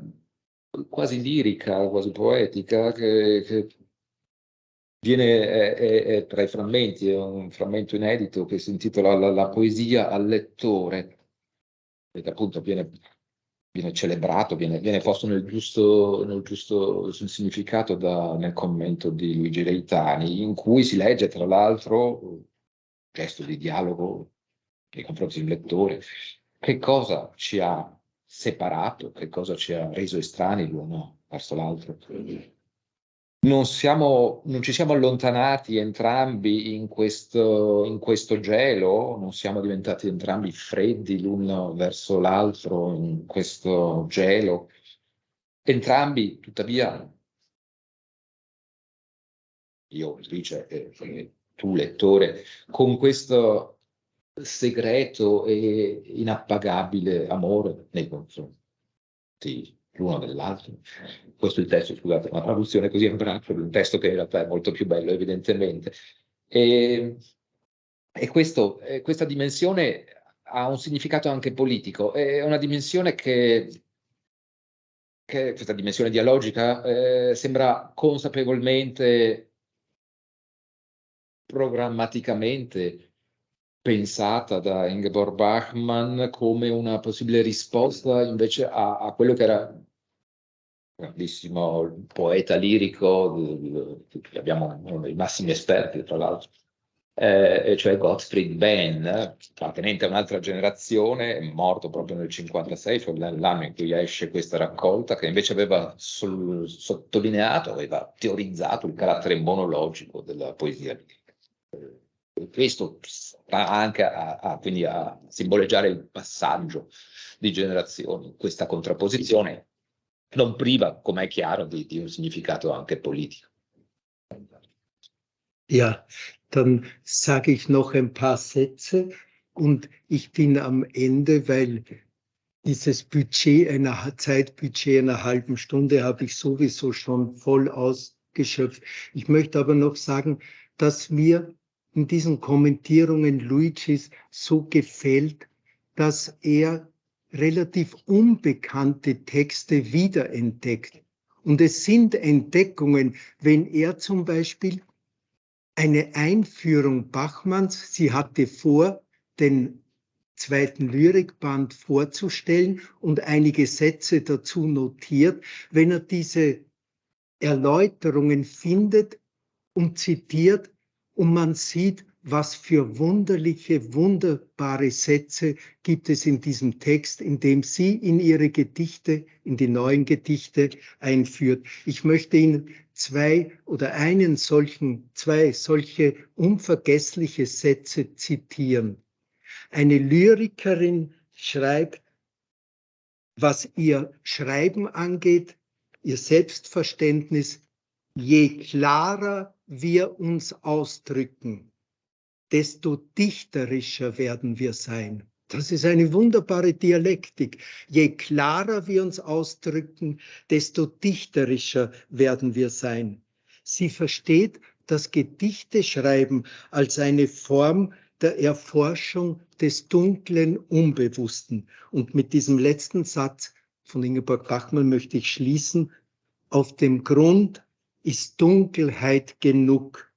Speaker 4: quasi lirica, quasi poetica, che è tra i frammenti, è un frammento inedito che si intitola La poesia al lettore, che appunto viene celebrato, viene posto nel giusto significato nel commento di Luigi Reitani, in cui si legge tra l'altro un gesto di dialogo nei confronti del lettore. Che cosa ci ha separato, che cosa ci ha reso estranei l'uno verso l'altro? Non ci siamo allontanati entrambi in questo gelo, non siamo diventati entrambi freddi l'uno verso l'altro in questo gelo. Entrambi, tuttavia, io autrice e tu lettore, con questo segreto e inappagabile amore nei confronti l'uno dell'altro. Questo è il testo, scusate, una traduzione così a braccio di un testo che in realtà è molto più bello, evidentemente. E questa dimensione ha un significato anche politico, è una dimensione che questa dimensione dialogica sembra consapevolmente, programmaticamente pensata da Ingeborg Bachmann come una possibile risposta invece a quello che era un grandissimo poeta lirico, abbiamo uno dei massimi esperti tra l'altro, cioè Gottfried Benn, appartenente a un'altra generazione, morto proprio nel 1956, cioè l'anno in cui esce questa raccolta, che invece aveva sottolineato, aveva teorizzato il carattere monologico della poesia lirica. Questo sta anche quindi a simboleggiare il passaggio di generazioni, questa contrapposizione non priva, come è chiaro, di un significato anche politico.
Speaker 3: Ja, dann sage ich noch ein paar Sätze und ich bin am Ende, weil dieses Zeitbudget einer halben Stunde habe ich sowieso schon voll ausgeschöpft. Ich möchte aber noch sagen, dass mir in diesen Kommentierungen Luigis so gefällt, dass er relativ unbekannte Texte wiederentdeckt. Und es sind Entdeckungen, wenn er zum Beispiel eine Einführung Bachmanns, sie hatte vor, den zweiten Lyrikband vorzustellen und einige Sätze dazu notiert, wenn er diese Erläuterungen findet und zitiert und man sieht, was für wunderbare Sätze gibt es in diesem Text, in dem sie in ihre Gedichte, in die neuen Gedichte einführt. Ich möchte Ihnen zwei solche unvergessliche Sätze zitieren. Eine Lyrikerin schreibt, was ihr Schreiben angeht, ihr Selbstverständnis, je klarer wir uns ausdrücken, desto dichterischer werden wir sein. Das ist eine wunderbare Dialektik. Je klarer wir uns ausdrücken, desto dichterischer werden wir sein. Sie versteht das Gedichteschreiben als eine Form der Erforschung des dunklen Unbewussten. Und mit diesem letzten Satz von Ingeborg Bachmann möchte ich schließen. Auf dem Grund ist Dunkelheit genug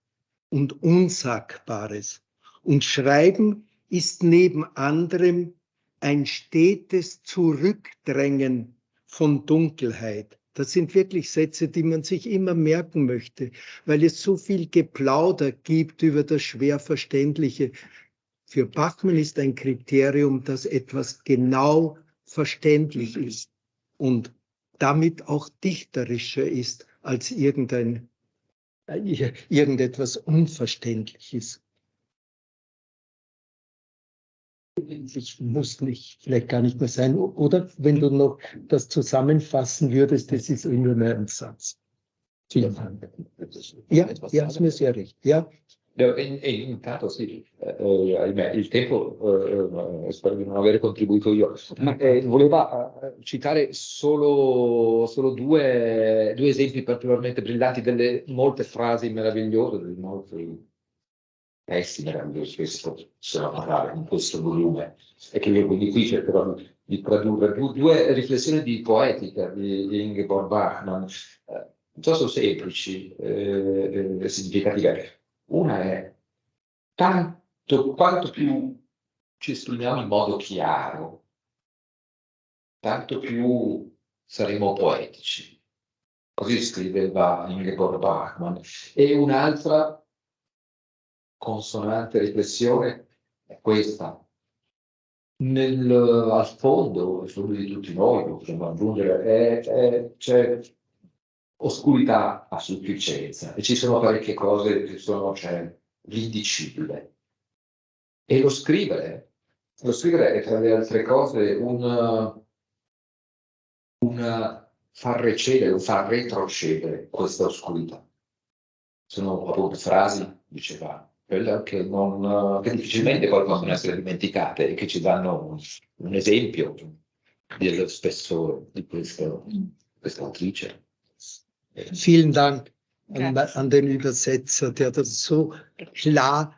Speaker 3: und Unsagbares. Und Schreiben ist neben anderem ein stetes Zurückdrängen von Dunkelheit. Das sind wirklich Sätze, die man sich immer merken möchte, weil es so viel Geplauder gibt über das Schwerverständliche. Für Bachmann ist ein Kriterium, dass etwas genau verständlich ist und damit auch dichterischer ist als irgendetwas Unverständliches. Muss nicht, vielleicht gar nicht mehr sein. Oder wenn du noch das zusammenfassen würdest, das ist nur mehr ein Satz. Vielen Dank. Ja, ist mir sehr recht. Ja.
Speaker 4: Intanto sì, ahimè, il tempo spero di non aver contribuito io, ma voleva citare solo due esempi particolarmente brillanti delle molte frasi meravigliose, dei molti testi meravigliosi che sono parlare in questo volume e che io quindi qui cercherò di tradurre. Due riflessioni di poetica di Ingeborg Bachmann, piuttosto semplici e significative. Una è quanto più ci esprimiamo in modo chiaro, tanto più saremo poetici. Così scriveva Ingeborg Bachmann. E un'altra consonante riflessione è questa. Al fondo di tutti noi, possiamo aggiungere, c'è oscurità a sufficienza e ci sono parecchie cose che c'è l'indicibile. E lo scrivere è tra le altre cose un far recedere, un far retrocedere questa oscurità. Sono appunto frasi, diceva, quelle che difficilmente poi possono essere dimenticate e che ci danno un esempio dello spessore di questa autrice.
Speaker 3: Vielen Dank an den Übersetzer, der das so klar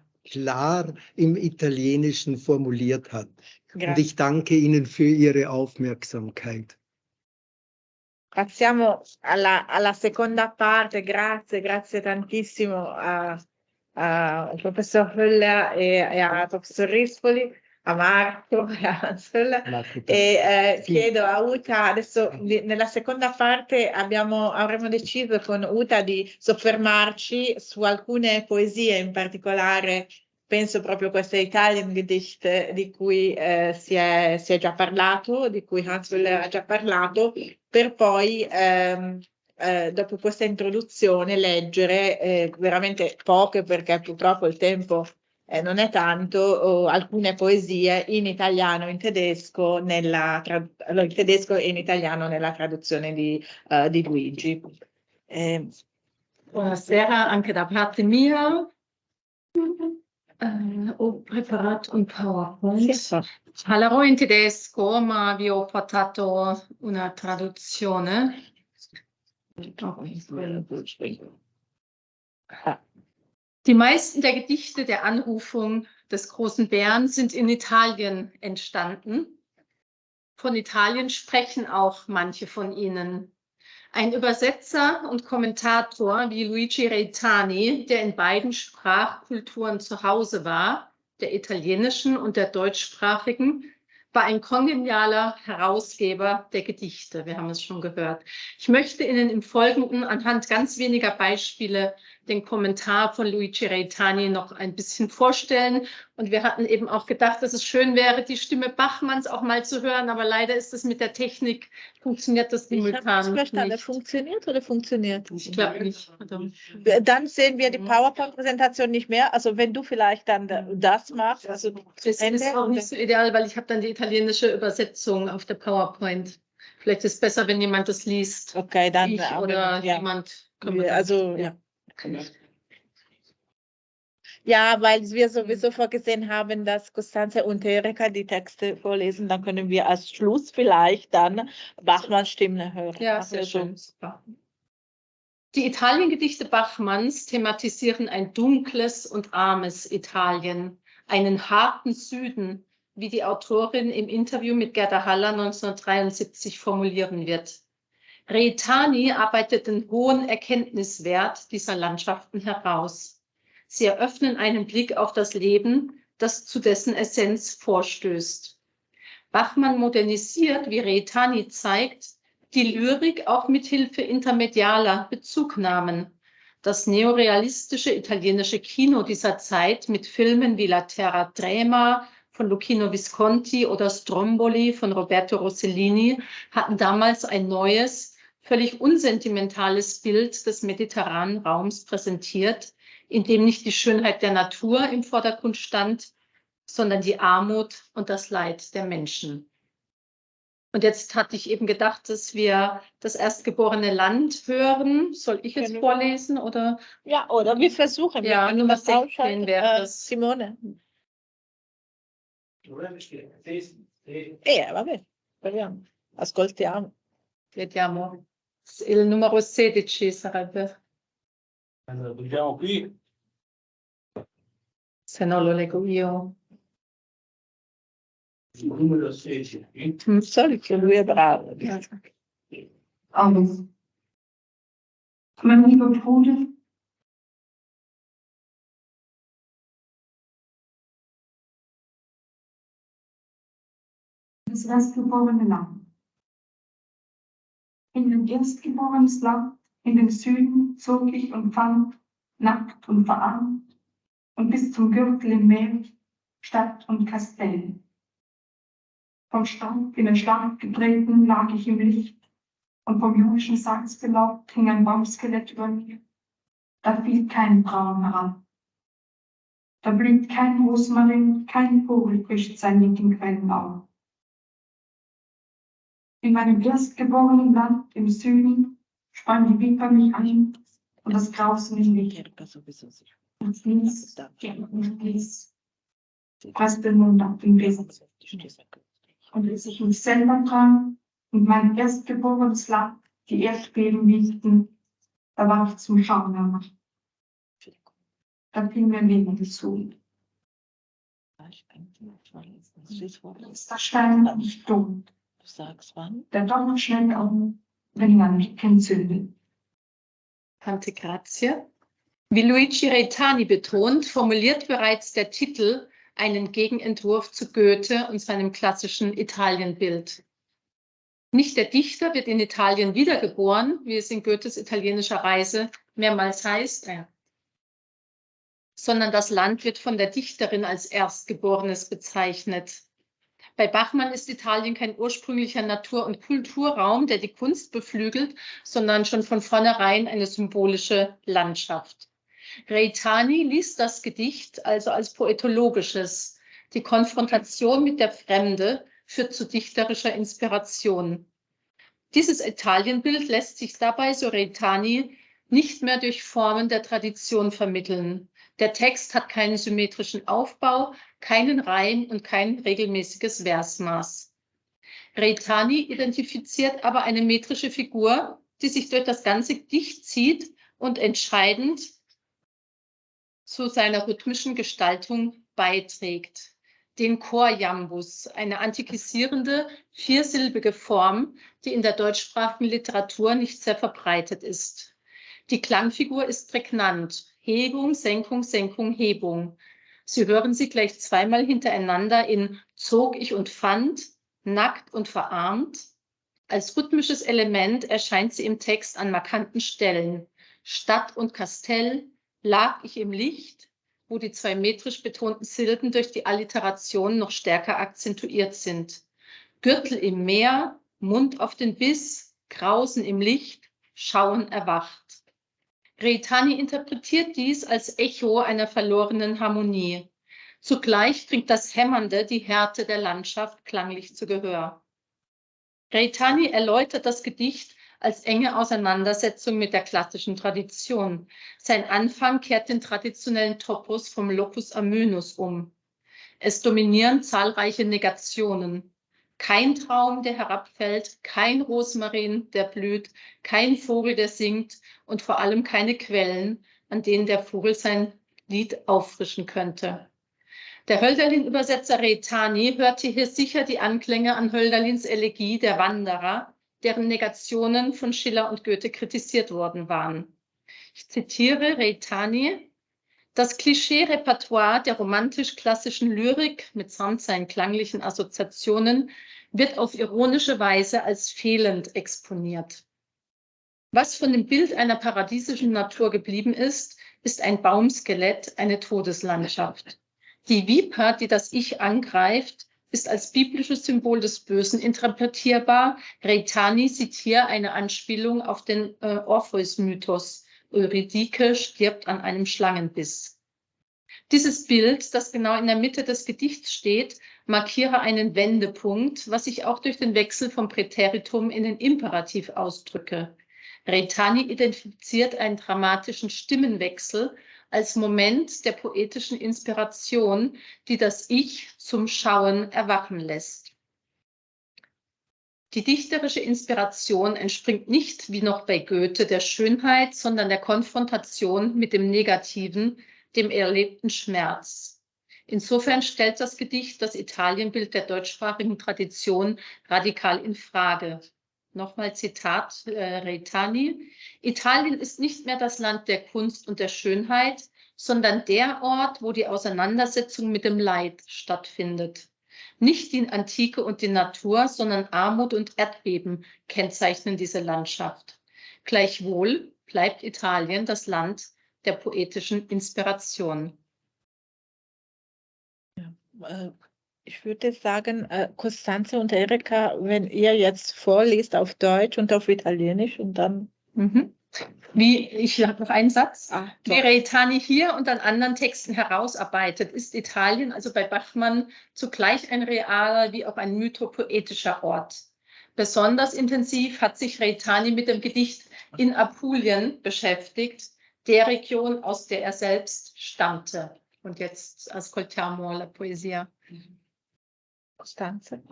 Speaker 3: im Italienischen formuliert hat.
Speaker 1: Grazie.
Speaker 3: Und ich danke Ihnen für Ihre Aufmerksamkeit.
Speaker 1: Passiamo alla seconda parte. Grazie tantissimo al professor Höller e al professor Rispoli, a Marco e a Ansel. E chiedo a Uta, adesso nella seconda parte avremo deciso con Uta di soffermarci su alcune poesie, in particolare penso proprio a queste Italian Gedichte di cui si è già parlato, di cui Hans Höller ha già parlato, per poi dopo questa introduzione leggerere veramente poche, perché purtroppo il tempo non è tanto, alcune poesie in italiano e in tedesco, in tedesco e in italiano nella traduzione di Luigi.
Speaker 2: Buonasera anche da parte mia. Ho preparato un PowerPoint.
Speaker 1: Sì.
Speaker 2: Parlerò in tedesco, ma vi ho portato una traduzione. Die meisten der Gedichte der Anrufung des großen Bären sind in Italien entstanden. Von Italien sprechen auch manche von ihnen. Ein Übersetzer und Kommentator wie Luigi Reitani, der in beiden Sprachkulturen zu Hause war, der italienischen und der deutschsprachigen, war ein kongenialer Herausgeber der Gedichte. Wir haben es schon gehört. Ich möchte Ihnen im Folgenden anhand ganz weniger Beispiele den Kommentar von Luigi Reitani noch ein bisschen vorstellen. Und wir hatten eben auch gedacht, dass es schön wäre, die Stimme Bachmanns auch mal zu hören. Aber leider ist es mit der Technik, funktioniert das simultan nicht.
Speaker 1: Funktioniert oder funktioniert?
Speaker 2: Ich glaube nicht.
Speaker 1: Dann sehen wir die PowerPoint-Präsentation nicht mehr. Also wenn du vielleicht dann das machst. Also
Speaker 2: das ist auch nicht so ideal, weil ich habe dann die italienische Übersetzung auf der PowerPoint. Vielleicht ist es besser, wenn jemand das liest.
Speaker 1: Okay, dann
Speaker 2: ich oder jemand.
Speaker 1: Ja, weil wir sowieso vorgesehen haben, dass Costanza und Erika die Texte vorlesen, dann können wir als Schluss vielleicht dann Bachmanns Stimme hören.
Speaker 2: Ja, sehr schön. Die Italiengedichte Bachmanns thematisieren ein dunkles und armes Italien,
Speaker 5: einen harten Süden, wie die Autorin im Interview mit Gerda Haller 1973 formulieren wird. Reitani arbeitet den hohen Erkenntniswert dieser Landschaften heraus. Sie eröffnen einen Blick auf das Leben, das zu dessen Essenz vorstößt. Bachmann modernisiert, wie Reitani zeigt, die Lyrik auch mit Hilfe intermedialer Bezugnahmen. Das neorealistische italienische Kino dieser Zeit mit Filmen wie La Terra Trema von Luchino Visconti oder Stromboli von Roberto Rossellini hatten damals ein neues, völlig unsentimentales Bild des mediterranen Raums präsentiert, in dem nicht die Schönheit der Natur im Vordergrund stand, sondern die Armut und das Leid der Menschen. Und jetzt hatte ich eben gedacht, dass wir das erstgeborene Land hören. Soll ich es vorlesen oder?
Speaker 1: Ja, oder wir versuchen.
Speaker 5: Ja, Nummer 16 wäre das.
Speaker 1: Simone. Vabbè, proviamo. Ascoltiamo.
Speaker 5: Vediamo. Il numero 16 sarebbe.
Speaker 6: Allora, qui.
Speaker 5: Se no lo leggo io.
Speaker 6: Il numero 16.
Speaker 1: Solo che lui è bravo.
Speaker 7: Amen. Mein lieber Bruder, das erstgeborene Land. In ein erstgeborenes Land, in den Süden, zog ich und fand, nackt und verarmt, und bis zum Gürtel im Meer, Stadt und Kastell. Vom Staub in den Schlaf getreten, lag ich im Licht, und vom jüdischen Salz belaubt hing ein Baumskelett über mir. Da fiel kein Traum herab. Da blüht kein Rosmarin, kein Vogel frischt sein Lied in Quellen auf. In meinem erstgeborenen Land im Süden spann die Viper mich an und das Grausen im Licht. Und fließ, und fließ, presst den Mund auf den Wesen. Und als ich mich selber drang und mein erstgeborenes Land die Erdbeben wiegten, da war ich zum Schauen erwacht. Da fiel mir Leben zu. Ist der Stein nicht tot?
Speaker 1: Du sagst wann?
Speaker 7: Der Donner schnell auf, wenn man mich entzündet.
Speaker 5: Tante Grazie. Wie Luigi Reitani betont, formuliert bereits der Titel einen Gegenentwurf zu Goethe und seinem klassischen Italienbild. Nicht der Dichter wird in Italien wiedergeboren, wie es in Goethes italienischer Reise mehrmals heißt, sondern das Land wird von der Dichterin als Erstgeborenes bezeichnet. Bei Bachmann ist Italien kein ursprünglicher Natur- und Kulturraum, der die Kunst beflügelt, sondern schon von vornherein eine symbolische Landschaft. Reitani liest das Gedicht also als poetologisches. Die Konfrontation mit der Fremde führt zu dichterischer Inspiration. Dieses Italienbild lässt sich dabei, so Reitani, nicht mehr durch Formen der Tradition vermitteln. Der Text hat keinen symmetrischen Aufbau, keinen Reim und kein regelmäßiges Versmaß. Reitani identifiziert aber eine metrische Figur, die sich durch das ganze Gedicht zieht und entscheidend zu seiner rhythmischen Gestaltung beiträgt. Den Chorjambus, eine antikisierende, viersilbige Form, die in der deutschsprachigen Literatur nicht sehr verbreitet ist. Die Klangfigur ist prägnant. Hebung, Senkung, Senkung, Hebung. Sie hören sie gleich zweimal hintereinander in Zog ich und fand, nackt und verarmt. Als rhythmisches Element erscheint sie im Text an markanten Stellen. Stadt und Kastell, lag ich im Licht, wo die zwei metrisch betonten Silben durch die Alliteration noch stärker akzentuiert sind. Gürtel im Meer, Mund auf den Biss, Grausen im Licht, Schauen erwacht. Reitani interpretiert dies als Echo einer verlorenen Harmonie. Zugleich bringt das Hämmernde die Härte der Landschaft klanglich zu Gehör. Reitani erläutert das Gedicht als enge Auseinandersetzung mit der klassischen Tradition. Sein Anfang kehrt den traditionellen Topos vom Locus Amönus um. Es dominieren zahlreiche Negationen. Kein Traum, der herabfällt, kein Rosmarin, der blüht, kein Vogel, der singt und vor allem keine Quellen, an denen der Vogel sein Lied auffrischen könnte. Der Hölderlin-Übersetzer Reitani hörte hier sicher die Anklänge an Hölderlins Elegie Der Wanderer, deren Negationen von Schiller und Goethe kritisiert worden waren. Ich zitiere Reitani: Das Klischee-Repertoire der romantisch-klassischen Lyrik mitsamt seinen klanglichen Assoziationen wird auf ironische Weise als fehlend exponiert. Was von dem Bild einer paradiesischen Natur geblieben ist, ist ein Baumskelett, eine Todeslandschaft. Die Viper, die das Ich angreift, ist als biblisches Symbol des Bösen interpretierbar. Reitani sieht hier eine Anspielung auf den Orpheus-Mythos. Eurydike stirbt an einem Schlangenbiss. Dieses Bild, das genau in der Mitte des Gedichts steht, markiere einen Wendepunkt, was sich auch durch den Wechsel vom Präteritum in den Imperativ ausdrücke. Reitani identifiziert einen dramatischen Stimmenwechsel als Moment der poetischen Inspiration, die das Ich zum Schauen erwachen lässt. Die dichterische Inspiration entspringt nicht, wie noch bei Goethe, der Schönheit, sondern der Konfrontation mit dem Negativen, dem erlebten Schmerz. Insofern stellt das Gedicht das Italienbild der deutschsprachigen Tradition radikal in Frage. Nochmal Zitat Reitani: Italien ist nicht mehr das Land der Kunst und der Schönheit, sondern der Ort, wo die Auseinandersetzung mit dem Leid stattfindet. Nicht die Antike und die Natur, sondern Armut und Erdbeben kennzeichnen diese Landschaft. Gleichwohl bleibt Italien das Land der poetischen Inspiration.
Speaker 1: Ja, ich würde sagen, Costanze und Erika, wenn ihr jetzt vorliest auf Deutsch und auf Italienisch und dann...
Speaker 5: Ich habe noch einen Satz.
Speaker 1: Wie
Speaker 5: Reitani hier und an anderen Texten herausarbeitet, ist Italien, also bei Bachmann, zugleich ein realer wie auch ein mythopoetischer Ort. Besonders intensiv hat sich Reitani mit dem Gedicht In Apulien beschäftigt, der Region, aus der er selbst stammte. Und jetzt ascoltiamo la poesia.
Speaker 1: Costanze.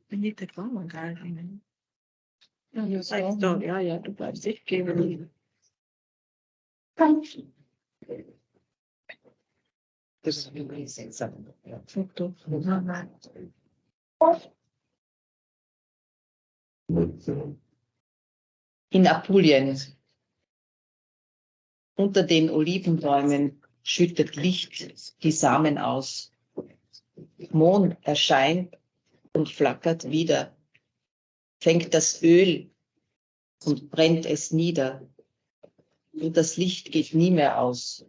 Speaker 1: Venite qua magari. Io so, ja, du bleibst, ich gebe.
Speaker 8: In Apulien. Unter den Olivenbäumen schüttet Licht die Samen aus. Mond erscheint und flackert wieder, fängt das Öl und brennt es nieder. Und das Licht geht nie mehr aus.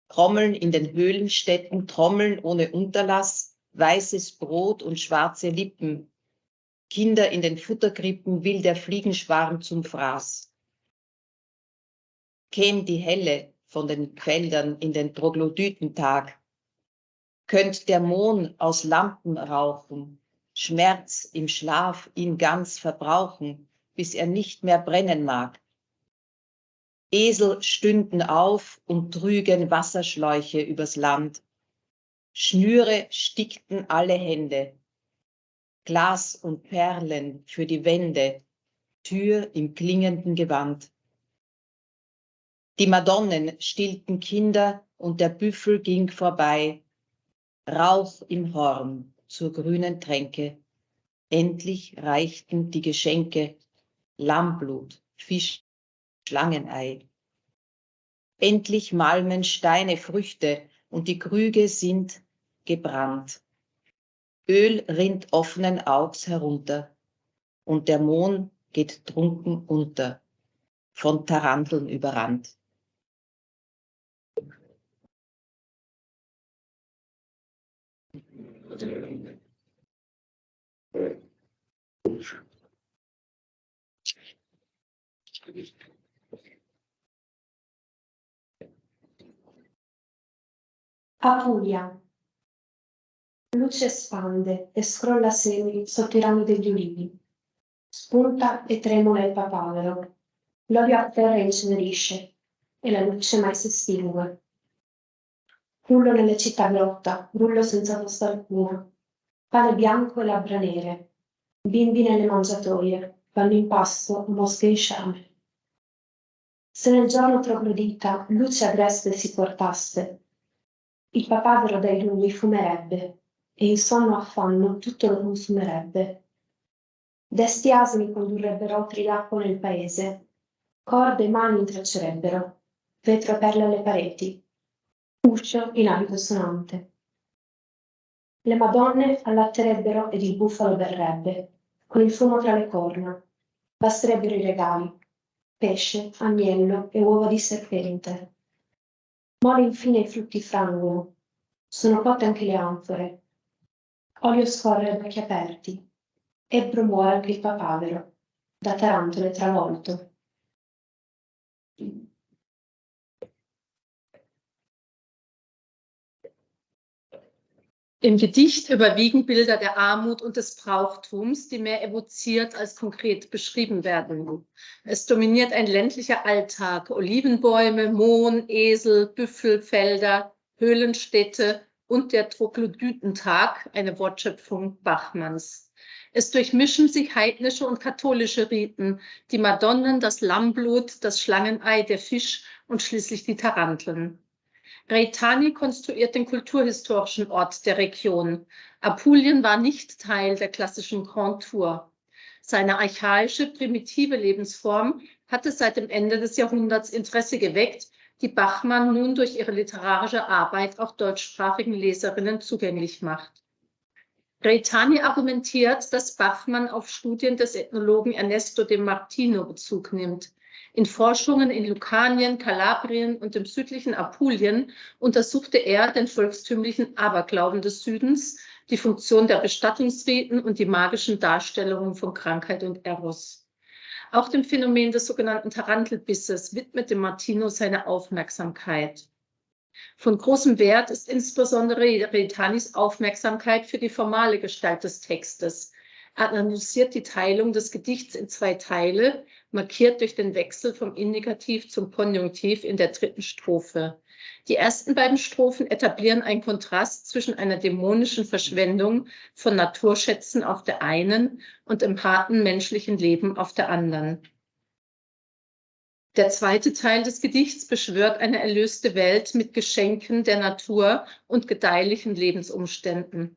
Speaker 8: Trommeln in den Höhlenstätten, Trommeln ohne Unterlass, weißes Brot und schwarze Lippen. Kinder in den Futterkrippen will der Fliegenschwarm zum Fraß. Käm die Helle von den Feldern in den Troglodytentag, könnt der Mohn aus Lampen rauchen, Schmerz im Schlaf ihn ganz verbrauchen, bis er nicht mehr brennen mag. Esel stünden auf und trügen Wasserschläuche übers Land. Schnüre stickten alle Hände. Glas und Perlen für die Wände, Tür im klingenden Gewand. Die Madonnen stillten Kinder und der Büffel ging vorbei. Rauch im Horn zur grünen Tränke. Endlich reichten die Geschenke, Lammblut, Fisch, Schlangenei. Endlich malmen Steine Früchte und die Krüge sind gebrannt. Öl rinnt offenen Augs herunter und der Mohn geht trunken unter, von Taranteln überrannt.
Speaker 9: Apulia. Luce spande e scrolla semi sotto i rami degli ulivi. Spunta e tremola il papavero. L'olio a terra incenerisce e la luce mai si estingue. Rullo nelle città grotta, rullo senza posta alcuna. Pane bianco e labbra nere. Bimbi nelle mangiatoie, vanno in pasto mosche in sciame. Se nel giorno troglodita luce agreste si portasse, il papavero dai lumi fumerebbe e in sonno affanno tutto lo consumerebbe. Desti asini condurrebbero altri d'acqua nel paese, corde e mani intreccerebbero, vetro e perle alle pareti, uscio in abito sonante. Le madonne allatterebbero ed il bufalo berrebbe, con il fumo tra le corna. Basterebbero i regali, pesce, agnello e uova di serpente. Mole infine i frutti frangono, sono cotte anche le anfore. Olio scorre ad occhi aperti, ebbro muore anche il papavero, da tarantole travolto.
Speaker 5: Im Gedicht überwiegen Bilder der Armut und des Brauchtums, die mehr evoziert als konkret beschrieben werden. Es dominiert ein ländlicher Alltag, Olivenbäume, Mohn, Esel, Büffelfelder, Höhlenstädte und der Troglodytentag, eine Wortschöpfung Bachmanns. Es durchmischen sich heidnische und katholische Riten, die Madonnen, das Lammblut, das Schlangenei, der Fisch und schließlich die Taranteln. Reitani konstruiert den kulturhistorischen Ort der Region. Apulien war nicht Teil der klassischen Grand Tour. Seine archaische, primitive Lebensform hatte seit dem Ende des Jahrhunderts Interesse geweckt, die Bachmann nun durch ihre literarische Arbeit auch deutschsprachigen Leserinnen zugänglich macht. Reitani argumentiert, dass Bachmann auf Studien des Ethnologen Ernesto de Martino Bezug nimmt. In Forschungen in Lucanien, Kalabrien und dem südlichen Apulien untersuchte er den volkstümlichen Aberglauben des Südens, die Funktion der Bestattungsriten und die magischen Darstellungen von Krankheit und Eros. Auch dem Phänomen des sogenannten Tarantelbisses widmete Martino seine Aufmerksamkeit. Von großem Wert ist insbesondere Reitanis Aufmerksamkeit für die formale Gestalt des Textes. Er analysiert die Teilung des Gedichts in 2 Teile, markiert durch den Wechsel vom Indikativ zum Konjunktiv in der 3. Strophe. Die ersten beiden Strophen etablieren einen Kontrast zwischen einer dämonischen Verschwendung von Naturschätzen auf der einen und dem harten menschlichen Leben auf der anderen. Der 2. Teil des Gedichts beschwört eine erlöste Welt mit Geschenken der Natur und gedeihlichen Lebensumständen.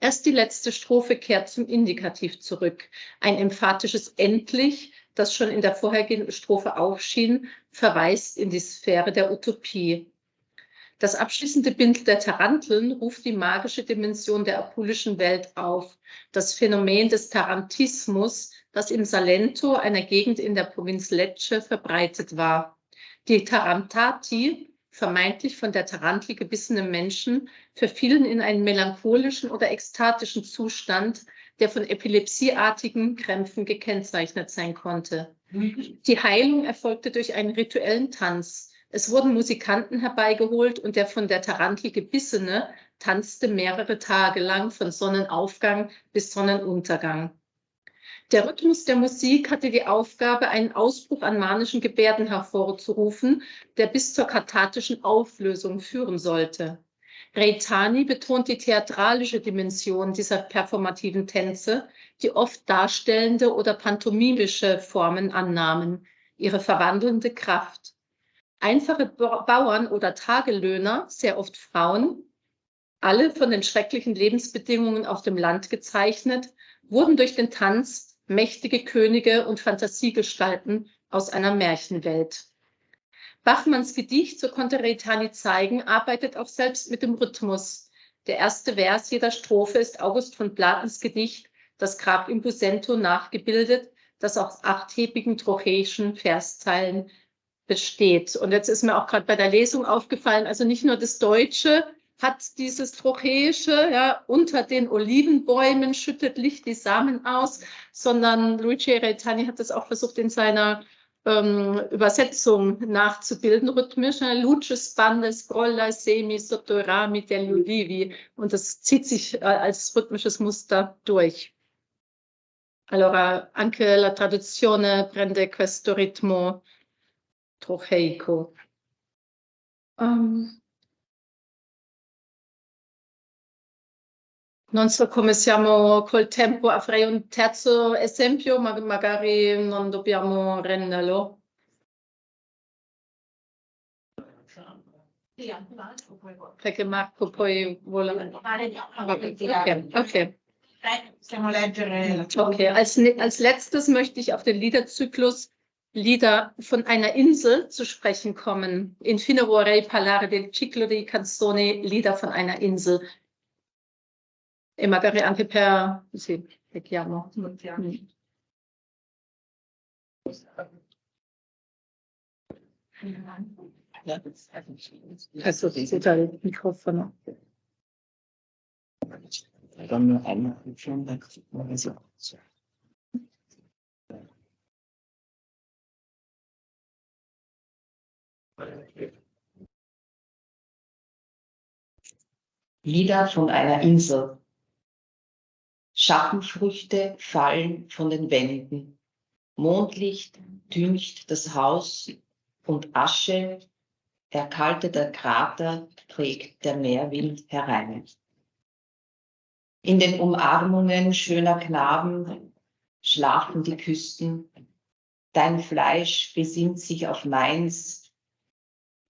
Speaker 5: Erst die letzte Strophe kehrt zum Indikativ zurück. Ein emphatisches Endlich, das schon in der vorhergehenden Strophe aufschien, verweist in die Sphäre der Utopie. Das abschließende Bild der Taranteln ruft die magische Dimension der apulischen Welt auf, das Phänomen des Tarantismus, das im Salento, einer Gegend in der Provinz Lecce, verbreitet war. Die Tarantati, vermeintlich von der Tarantel gebissene Menschen, verfielen in einen melancholischen oder ekstatischen Zustand, der von epilepsieartigen Krämpfen gekennzeichnet sein konnte. Die Heilung erfolgte durch einen rituellen Tanz. Es wurden Musikanten herbeigeholt und der von der Tarantel gebissene tanzte mehrere Tage lang von Sonnenaufgang bis Sonnenuntergang. Der Rhythmus der Musik hatte die Aufgabe, einen Ausbruch an manischen Gebärden hervorzurufen, der bis zur kathartischen Auflösung führen sollte. Reitani betont die theatralische Dimension dieser performativen Tänze, die oft darstellende oder pantomimische Formen annahmen, ihre verwandelnde Kraft. Einfache Bauern oder Tagelöhner, sehr oft Frauen, alle von den schrecklichen Lebensbedingungen auf dem Land gezeichnet, wurden durch den Tanz mächtige Könige und Fantasiegestalten aus einer Märchenwelt. Bachmanns Gedicht, so konnte Reitani zeigen, arbeitet auch selbst mit dem Rhythmus. Der erste Vers jeder Strophe ist August von Platens Gedicht, das Grab im Busento, nachgebildet, das aus 8-hebigen trocheischen Verszeilen besteht. Und jetzt ist mir auch gerade bei der Lesung aufgefallen, also nicht nur das Deutsche hat dieses Trocheische, ja, unter den Olivenbäumen schüttet Licht die Samen aus, sondern Luigi Reitani hat das auch versucht in seiner Übersetzung nachzubilden, rhythmisch. Luces bandes colla semi sotto i rami degli ulivi. Und das zieht sich als rhythmisches Muster durch. Allora, anche la traduzione prende questo ritmo trocheico. Non so come siamo col tempo, avrei un terzo esempio, ma magari non dobbiamo renderlo. Perché Marco poi vuole... Okay.
Speaker 1: Possiamo leggere.
Speaker 5: Okay, als letztes möchte ich auf den Liederzyklus Lieder von einer Insel zu sprechen kommen. Infine vorrei parlare del ciclo di canzoni Lieder von einer Insel. E magari anche per... Sì, vediamo. Adesso senta il microfono.
Speaker 8: Lieder von einer Insel. Schattenfrüchte fallen von den Wänden. Mondlicht düncht das Haus und Asche, erkalteter Krater trägt der Meerwind herein. In den Umarmungen schöner Knaben schlafen die Küsten. Dein Fleisch besinnt sich auf meins.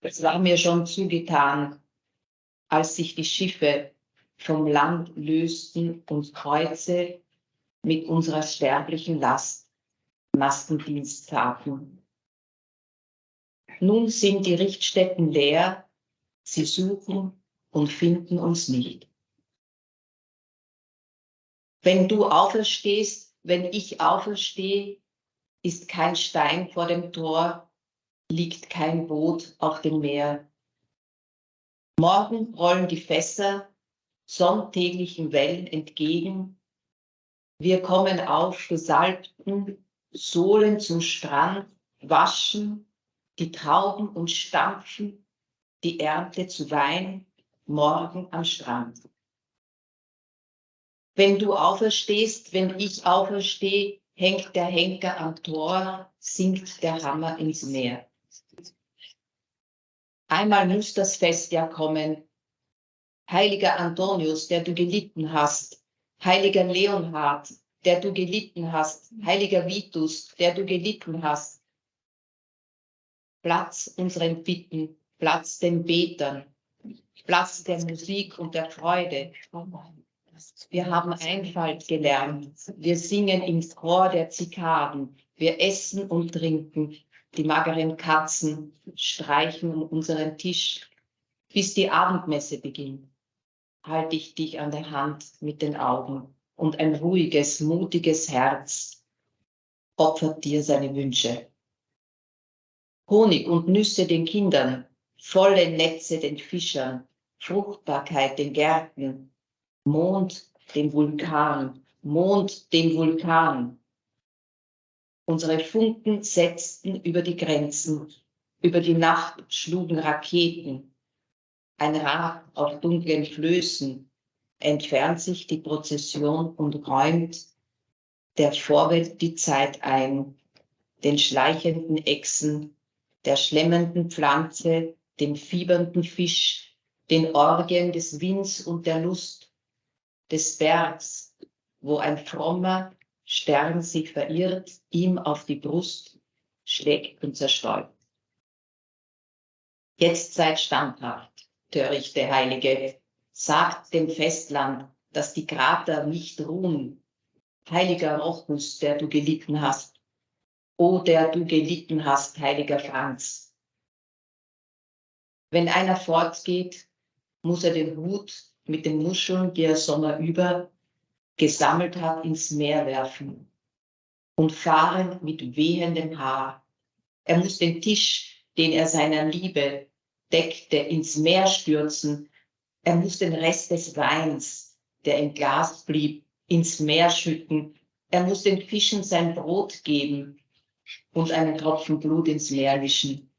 Speaker 8: Es war mir schon zugetan, als sich die Schiffe vom Land lösten und Kreuze mit unserer sterblichen Last Maskendienst taten. Nun sind die Richtstätten leer, sie suchen und finden uns nicht. Wenn du auferstehst, wenn ich auferstehe, ist kein Stein vor dem Tor, liegt kein Boot auf dem Meer. Morgen rollen die Fässer sonntäglichen Wellen entgegen. Wir kommen auf gesalbten Sohlen zum Strand, waschen die Trauben und stampfen die Ernte zu Wein morgen am Strand. Wenn du auferstehst, wenn ich auferstehe, hängt der Henker am Tor, sinkt der Hammer ins Meer. Einmal muss das Fest ja kommen. Heiliger Antonius, der du gelitten hast, heiliger Leonhard, der du gelitten hast, heiliger Vitus, der du gelitten hast. Platz unseren Bitten, Platz den Betern, Platz der Musik und der Freude. Wir haben Einfalt gelernt, wir singen im Chor der Zikaden, wir essen und trinken, die mageren Katzen streichen um unseren Tisch, bis die Abendmesse beginnt. Halte ich dich an der Hand mit den Augen und ein ruhiges, mutiges Herz opfert dir seine Wünsche. Honig und Nüsse den Kindern, volle Netze den Fischern, Fruchtbarkeit den Gärten, Mond dem Vulkan, Mond dem Vulkan. Unsere Funken setzten über die Grenzen, über die Nacht schlugen Raketen. Ein Rad auf dunklen Flößen, entfernt sich die Prozession und räumt der Vorwelt die Zeit ein, den schleichenden Echsen, der schlemmenden Pflanze, dem fiebernden Fisch, den Orgien des Winds und der Lust, des Bergs, wo ein frommer Stern sich verirrt, ihm auf die Brust schlägt und zerstäubt. Jetzt seid standhaft, törichte Heilige, sagt dem Festland, dass die Krater nicht ruhen. Heiliger Rochus, der du gelitten hast, o der du gelitten hast, heiliger Franz. Wenn einer fortgeht, muss er den Hut mit den Muscheln, die er sommerüber gesammelt hat, ins Meer werfen und fahren mit wehendem Haar. Er muss den Tisch, den er seiner Liebe deckte, ins Meer stürzen. Er muss den Rest des Weins, der im Glas blieb, ins Meer schütten. Er muss den Fischen sein Brot geben und einen Tropfen Blut ins Meer wischen.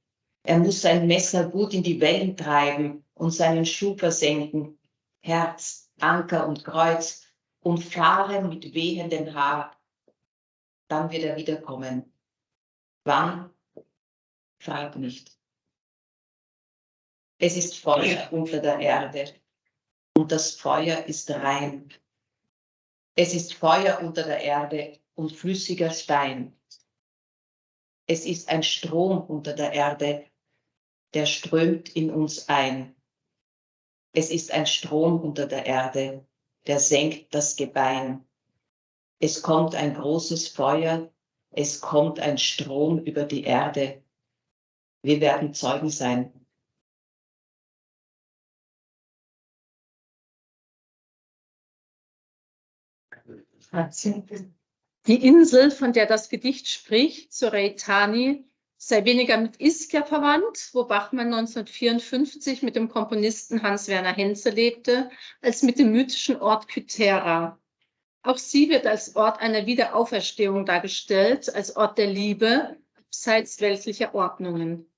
Speaker 8: Er muss sein Messer gut in die Wellen treiben und seinen Schuh versenken, Herz, Anker und Kreuz, und fahren mit wehendem Haar. Dann wird er wiederkommen. Wann? Frag nicht. Es ist Feuer unter der Erde und das Feuer ist rein. Es ist Feuer unter der Erde und flüssiger Stein. Es ist ein Strom unter der Erde, der strömt in uns ein. Es ist ein Strom unter der Erde, der senkt das Gebein. Es kommt ein großes Feuer, es kommt ein Strom über die Erde. Wir werden Zeugen sein.
Speaker 5: Die Insel, von der das Gedicht spricht, Zoreitani, sei weniger mit Ischia verwandt, wo Bachmann 1954 mit dem Komponisten Hans-Werner Henze lebte, als mit dem mythischen Ort Kythera. Auch sie wird als Ort einer Wiederauferstehung dargestellt, als Ort der Liebe, abseits weltlicher Ordnungen.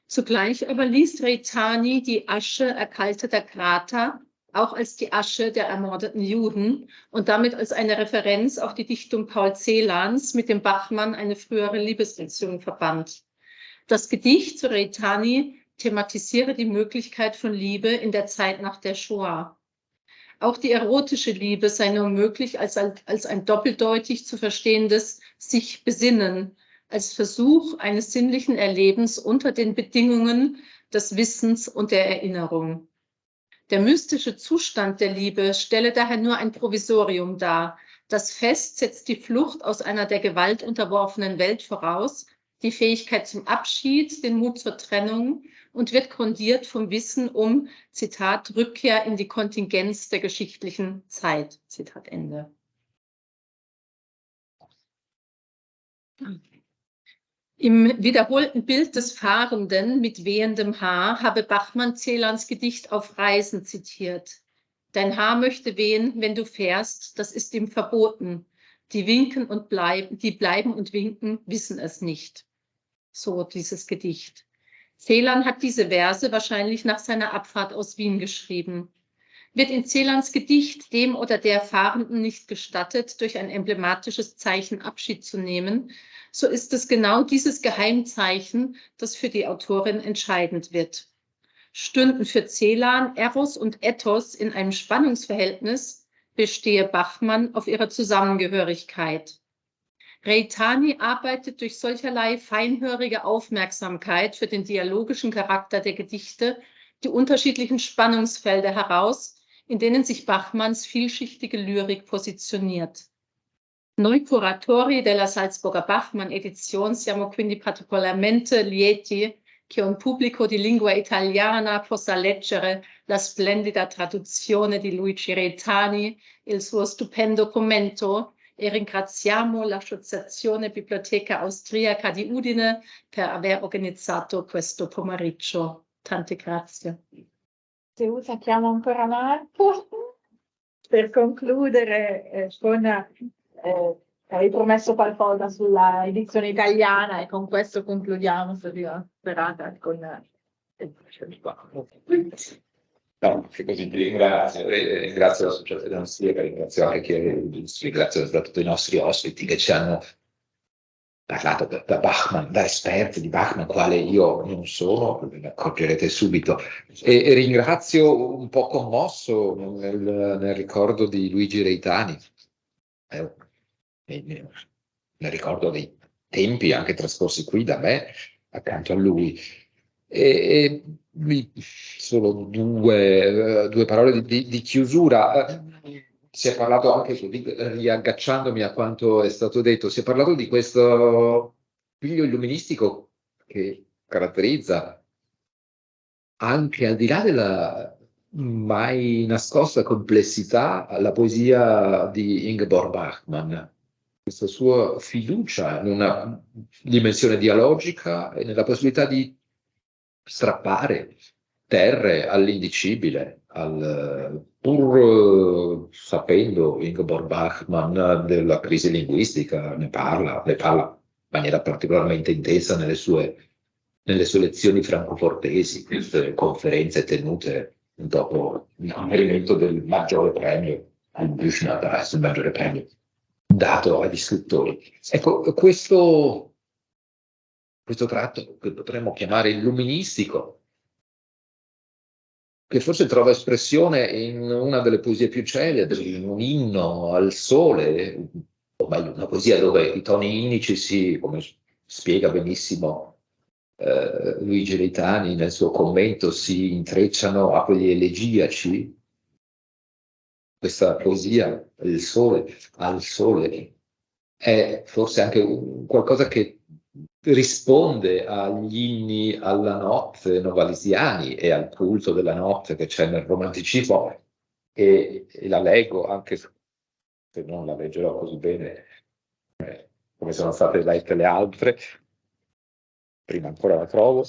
Speaker 5: Zugleich aber liest Reitani die Asche erkalteter Krater auch als die Asche der ermordeten Juden und damit als eine Referenz auf die Dichtung Paul Celans, mit dem Bachmann eine frühere Liebesbeziehung verband. Das Gedicht zu Reitani thematisiere die Möglichkeit von Liebe in der Zeit nach der Shoah. Auch die erotische Liebe sei nur möglich als ein doppeldeutig zu verstehendes sich besinnen, als Versuch eines sinnlichen Erlebens unter den Bedingungen des Wissens und der Erinnerung. Der mystische Zustand der Liebe stelle daher nur ein Provisorium dar. Das Fest setzt die Flucht aus einer der Gewalt unterworfenen Welt voraus, die Fähigkeit zum Abschied, den Mut zur Trennung und wird grundiert vom Wissen um, Zitat, Rückkehr in die Kontingenz der geschichtlichen Zeit, Zitat Ende. Im wiederholten Bild des Fahrenden mit wehendem Haar habe Bachmann Celans Gedicht auf Reisen zitiert. Dein Haar möchte wehen, wenn du fährst, das ist ihm verboten. Die bleiben und winken, wissen es nicht. So dieses Gedicht. Celan hat diese Verse wahrscheinlich nach seiner Abfahrt aus Wien geschrieben. Wird in Celans Gedicht dem oder der Fahrenden nicht gestattet, durch ein emblematisches Zeichen Abschied zu nehmen, so ist es genau dieses Geheimzeichen, das für die Autorin entscheidend wird. Stünden für Celan Eros und Ethos in einem Spannungsverhältnis, bestehe Bachmann auf ihrer Zusammengehörigkeit. Reitani arbeitet durch solcherlei feinhörige Aufmerksamkeit für den dialogischen Charakter der Gedichte die unterschiedlichen Spannungsfelder heraus, in denen sich Bachmanns vielschichtige Lyrik positioniert. Noi curatori della Salzburger Bachmann Edition siamo quindi particolarmente lieti che un pubblico di lingua italiana possa leggere la splendida traduzione di Luigi Reitani, il suo stupendo commento, e ringraziamo l'Associazione Biblioteca Austriaca di Udine per aver organizzato questo pomeriggio. Tante grazie.
Speaker 1: Se usiamo ancora un attimo per concludere avevi promesso qualcosa sulla edizione italiana e con questo concludiamo sulla serata con
Speaker 4: No, che così ti ringrazio l'associazione austriaca, ringrazio anche ringrazio soprattutto i nostri ospiti che ci hanno parlato da Bachmann, da esperti di Bachmann, quale io non sono, ve ne accorgerete subito, e ringrazio un po' commosso nel ricordo di Luigi Reitani, nel ricordo dei tempi anche trascorsi qui da me, accanto a lui. E solo due parole di chiusura. Si è parlato anche, riagganciandomi a quanto è stato detto, si è parlato di questo figlio illuministico che caratterizza, anche al di là della mai nascosta complessità, la poesia di Ingeborg Bachmann, questa sua fiducia in una dimensione dialogica e nella possibilità di strappare terre all'indicibile, pur sapendo Ingeborg Bachmann della crisi linguistica, ne parla in maniera particolarmente intensa nelle sue lezioni francofortesi, queste conferenze tenute dopo il conferimento del maggiore premio al Büchner, il maggiore premio dato agli scrittori. Ecco, questo tratto che potremmo chiamare illuministico
Speaker 10: che forse trova espressione in una delle poesie più celebri, in un inno al sole, o meglio, una poesia dove i toni innici come spiega benissimo Luigi Reitani nel suo commento, si intrecciano a quelli elegiaci. Questa poesia, il sole, al sole, è forse anche qualcosa che risponde agli inni alla notte novalisiani e al culto della notte che c'è nel romanticismo, e la leggo, anche se non la leggerò così bene come sono state lette le altre, prima ancora la trovo.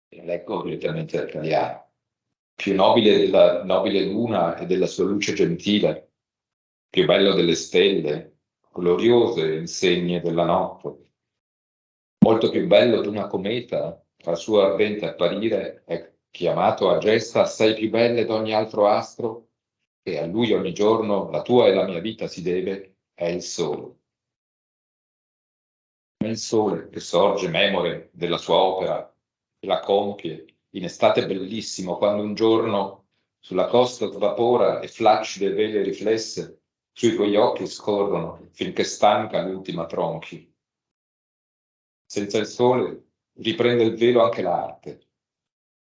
Speaker 10: Leggo direttamente dall'italiano. Più nobile della nobile luna e della sua luce gentile, più bello delle stelle, gloriose insegne della notte, molto più bello d'una cometa, al suo ardente apparire è chiamato a gesta assai più belle d'ogni altro astro, e a lui ogni giorno la tua e la mia vita si deve, è il sole. È il sole che sorge memore della sua opera e la compie in estate bellissimo, quando un giorno sulla costa svapora e flaccide vele riflesse sui tuoi occhi scorrono finché stanca l'ultima tronchi. Senza il sole riprende il velo anche l'arte.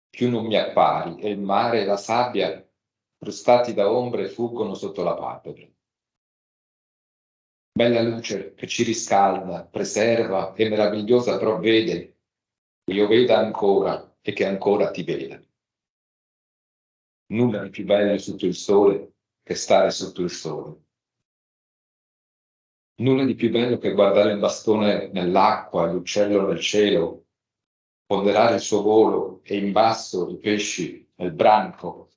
Speaker 10: Più non mi appari e il mare e la sabbia, frustati da ombre, fuggono sotto la palpebra. Bella luce che ci riscalda, preserva e meravigliosa provvede, che io veda ancora e che ancora ti veda. Nulla di più bello sotto il sole che stare sotto il sole. Nulla di più bello che guardare il bastone nell'acqua e l'uccello nel cielo, ponderare il suo volo e in basso i pesci nel branco,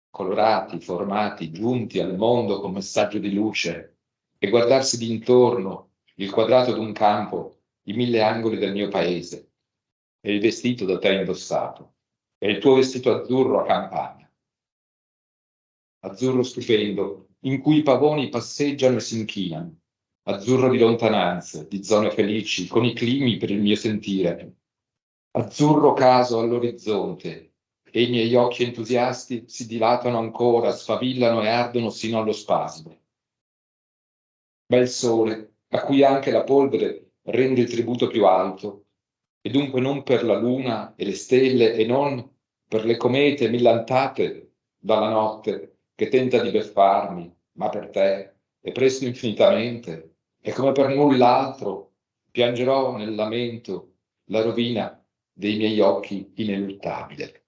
Speaker 10: colorati, formati, giunti al mondo con messaggio di luce, e guardarsi d'intorno il quadrato d'un campo, i 1000 angoli del mio paese, e il vestito da te indossato, e il tuo vestito azzurro a campagna. Azzurro stupendo, in cui i pavoni passeggiano e si inchinano, azzurro di lontananze, di zone felici, con i climi per il mio sentire, azzurro caso all'orizzonte, e i miei occhi entusiasti si dilatano ancora, sfavillano e ardono sino allo spasimo. Bel sole, a cui anche la polvere rende il tributo più alto, e dunque non per la luna e le stelle e non per le comete millantate dalla notte che tenta di beffarmi, ma per te, e presto infinitamente, e come per null'altro, piangerò nel lamento la rovina dei miei occhi ineluttabile.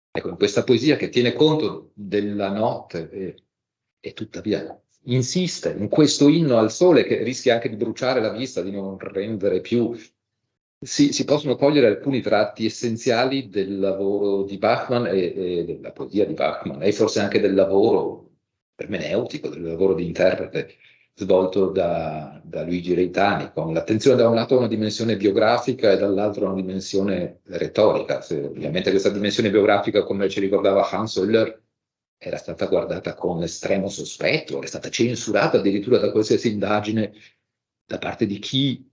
Speaker 10: Ecco, in questa poesia che tiene conto della notte e tuttavia insiste in questo inno al sole che rischia anche di bruciare la vista, di non rendere più. Si possono cogliere alcuni tratti essenziali del lavoro di Bachmann e della poesia di Bachmann, e forse anche del lavoro ermeneutico, del lavoro di interprete svolto da Luigi Reitani, con l'attenzione da un lato a una dimensione biografica e dall'altro a una dimensione retorica. Ovviamente questa dimensione biografica, come ci ricordava Hans Höller, era stata guardata con estremo sospetto, è stata censurata addirittura da qualsiasi indagine da parte di chi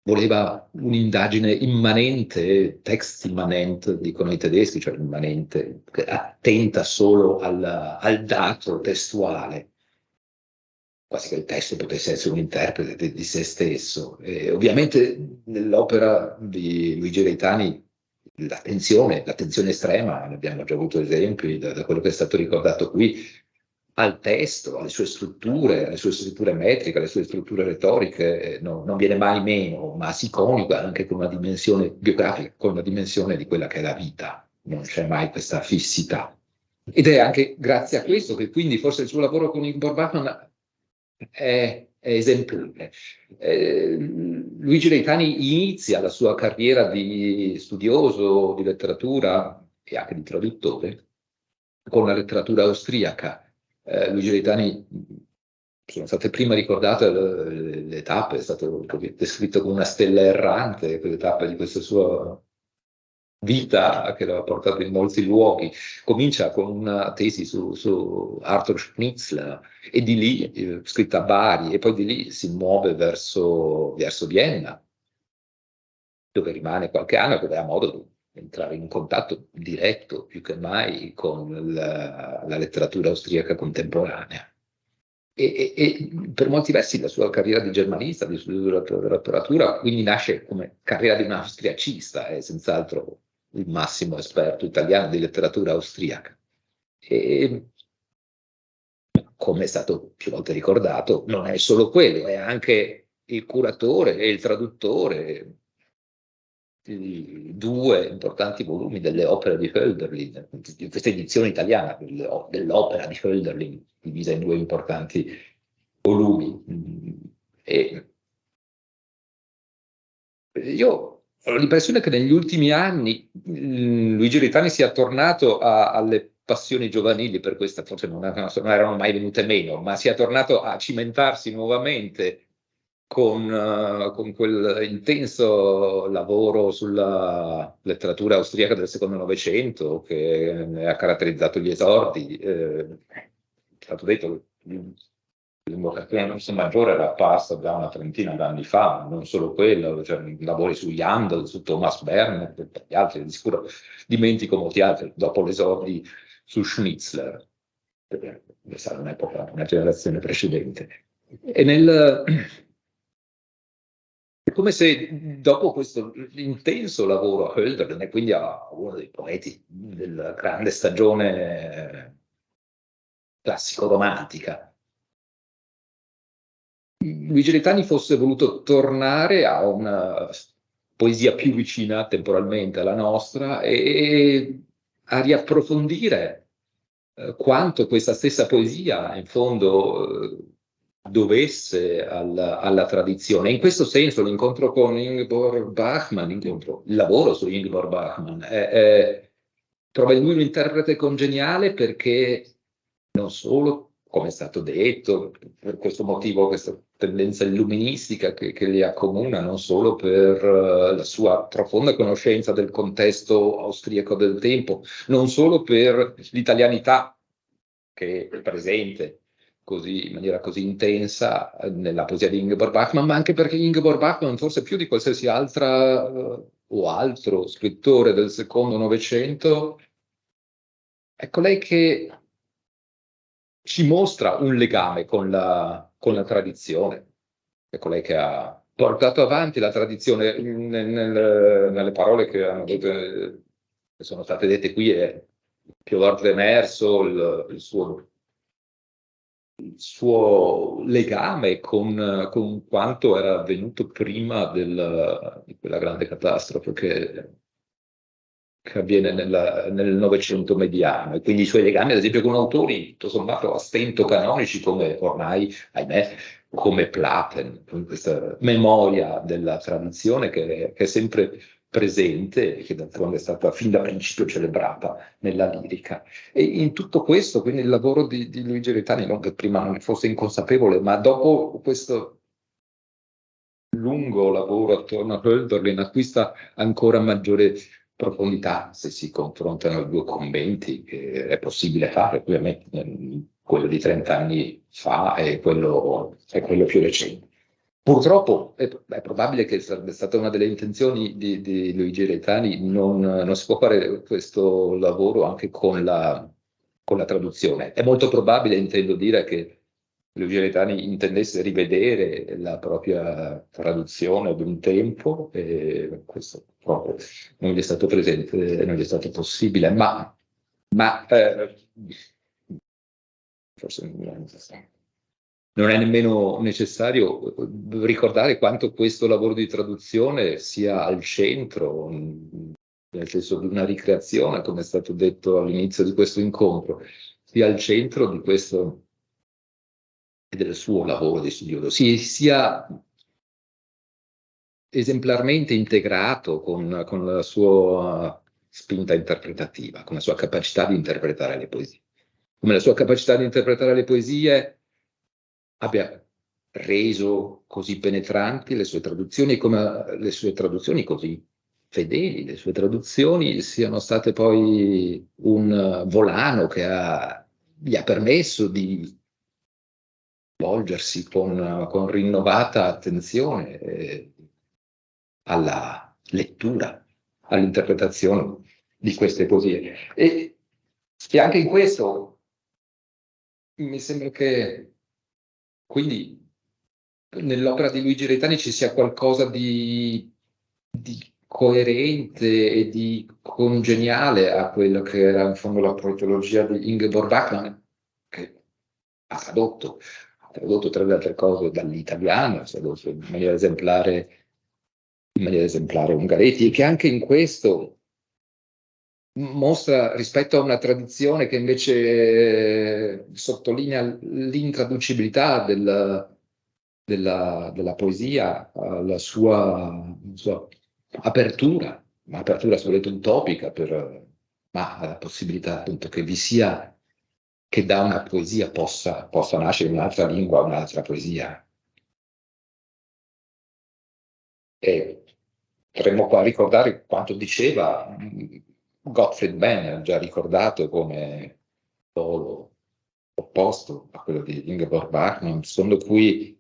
Speaker 10: voleva un'indagine immanente, text immanente, dicono i tedeschi, cioè immanente, attenta solo al dato testuale, quasi che il testo potesse essere un interprete di se stesso. E ovviamente nell'opera di Luigi Reitani l'attenzione estrema, ne abbiamo già avuto esempi da quello che è stato ricordato qui, al testo, alle sue strutture metriche, alle sue strutture retoriche, non viene mai meno, ma si coniuga anche con una dimensione biografica, con una dimensione di quella che è la vita. Non c'è mai questa fissità. Ed è anche grazie a questo che quindi forse il suo lavoro con Ingmar Bachmann è esemplare. Luigi Reitani inizia la sua carriera di studioso di letteratura e anche di traduttore con la letteratura austriaca. Luigi Reitani, sono state prima ricordate le tappe, è stato descritto come una stella errante, quelle tappe di questa sua vita che l'ha portato in molti luoghi. Comincia con una tesi su Arthur Schnitzler e di lì, scritta a Bari, e poi di lì si muove verso Vienna, dove rimane qualche anno, dove ha modo di entrare in contatto diretto più che mai con la letteratura austriaca contemporanea. E per molti versi la sua carriera di germanista, di studio della letteratura, quindi nasce come carriera di un austriacista, è senz'altro il massimo esperto italiano di letteratura austriaca. E come è stato più volte ricordato, non è solo quello, è anche il curatore e il traduttore di 2 importanti volumi delle opere di Hölderlin, di questa edizione italiana dell'opera di Hölderlin, divisa in 2 importanti volumi. E io ho l'impressione che negli ultimi anni Luigi Reitani sia tornato alle passioni giovanili, per questa forse non erano mai venute meno, ma sia tornato a cimentarsi nuovamente con quel intenso lavoro sulla letteratura austriaca del secondo Novecento che ne ha caratterizzato gli esordi. È stato detto l'invocazione Rossa Maggiore era apparsa già una trentina d'anni fa, non solo quello, cioè, lavori su Jandl, su Thomas Bernet e per gli altri, di sicuro dimentico molti altri, dopo l'esordi su Schnitzler, perché è stata una generazione precedente. È come se dopo questo intenso lavoro a Hölderlin, e quindi a uno dei poeti della grande stagione classico-romantica, Luigi Reitani fosse voluto tornare a una poesia più vicina temporalmente alla nostra e a riapprofondire quanto questa stessa poesia in fondo dovesse alla tradizione. In questo senso l'incontro con Ingeborg Bachmann, il lavoro su Ingeborg Bachmann, trova in lui un interprete congeniale perché non solo, come è stato detto, per questo motivo, questa tendenza illuministica che li accomuna, non solo per la sua profonda conoscenza del contesto austriaco del tempo, non solo per l'italianità che è presente così, in maniera così intensa nella poesia di Ingeborg Bachmann, ma anche perché Ingeborg Bachmann, forse più di qualsiasi altra o altro scrittore del secondo Novecento, è colei che ci mostra un legame con la tradizione, è colei che ha portato avanti la tradizione nelle parole che sono state dette qui, è più volte emerso il suo legame con quanto era avvenuto prima di quella grande catastrofe che avviene nel Novecento mediano, e quindi i suoi legami ad esempio con autori tutto sommato a stento canonici come ormai, ahimè, come Platen, con questa memoria della tradizione che è sempre presente e che d'altronde è stata fin da principio celebrata nella lirica. E in tutto questo, quindi il lavoro di Luigi Reitani, non che prima non fosse inconsapevole, ma dopo questo lungo lavoro attorno a Hölderlin acquista ancora maggiore profondità se si confrontano i 2 commenti, che è possibile fare, ovviamente quello di 30 anni fa e quello più recente. Purtroppo è probabile che sarebbe stata una delle intenzioni di Luigi Reitani, non si può fare questo lavoro anche con la traduzione. È molto probabile, intendo dire, che Luigi Reitani intendesse rivedere la propria traduzione ad un tempo, e questo proprio non gli è stato presente, non gli è stato possibile, ma forse non è nemmeno necessario ricordare quanto questo lavoro di traduzione sia al centro, nel senso di una ricreazione, come è stato detto all'inizio di questo incontro, sia al centro di questo e del suo lavoro di studioso, sia esemplarmente integrato con la sua spinta interpretativa, con la sua capacità di interpretare le poesie. Come la sua capacità di interpretare le poesie abbia reso così penetranti le sue traduzioni e come le sue traduzioni così fedeli, le sue traduzioni siano state poi un volano che gli ha permesso di volgersi con rinnovata attenzione alla lettura, all'interpretazione di queste poesie. E anche in questo mi sembra che quindi nell'opera di Luigi Reitani ci sia qualcosa di coerente e di congeniale a quello che era in fondo la proetologia di Ingeborg Bachmann, che ha tradotto tra le altre cose dall'italiano, tradotto in maniera esemplare Ungaretti, e che anche in questo mostra, rispetto a una tradizione che invece sottolinea l'intraducibilità della poesia, la sua apertura, soprattutto utopica, ma la possibilità appunto che vi sia, che da una poesia possa nascere un'altra lingua, un'altra poesia. E potremmo qua ricordare quanto diceva Gottfried Benn, già ricordato come polo opposto a quello di Ingeborg Bachmann, secondo cui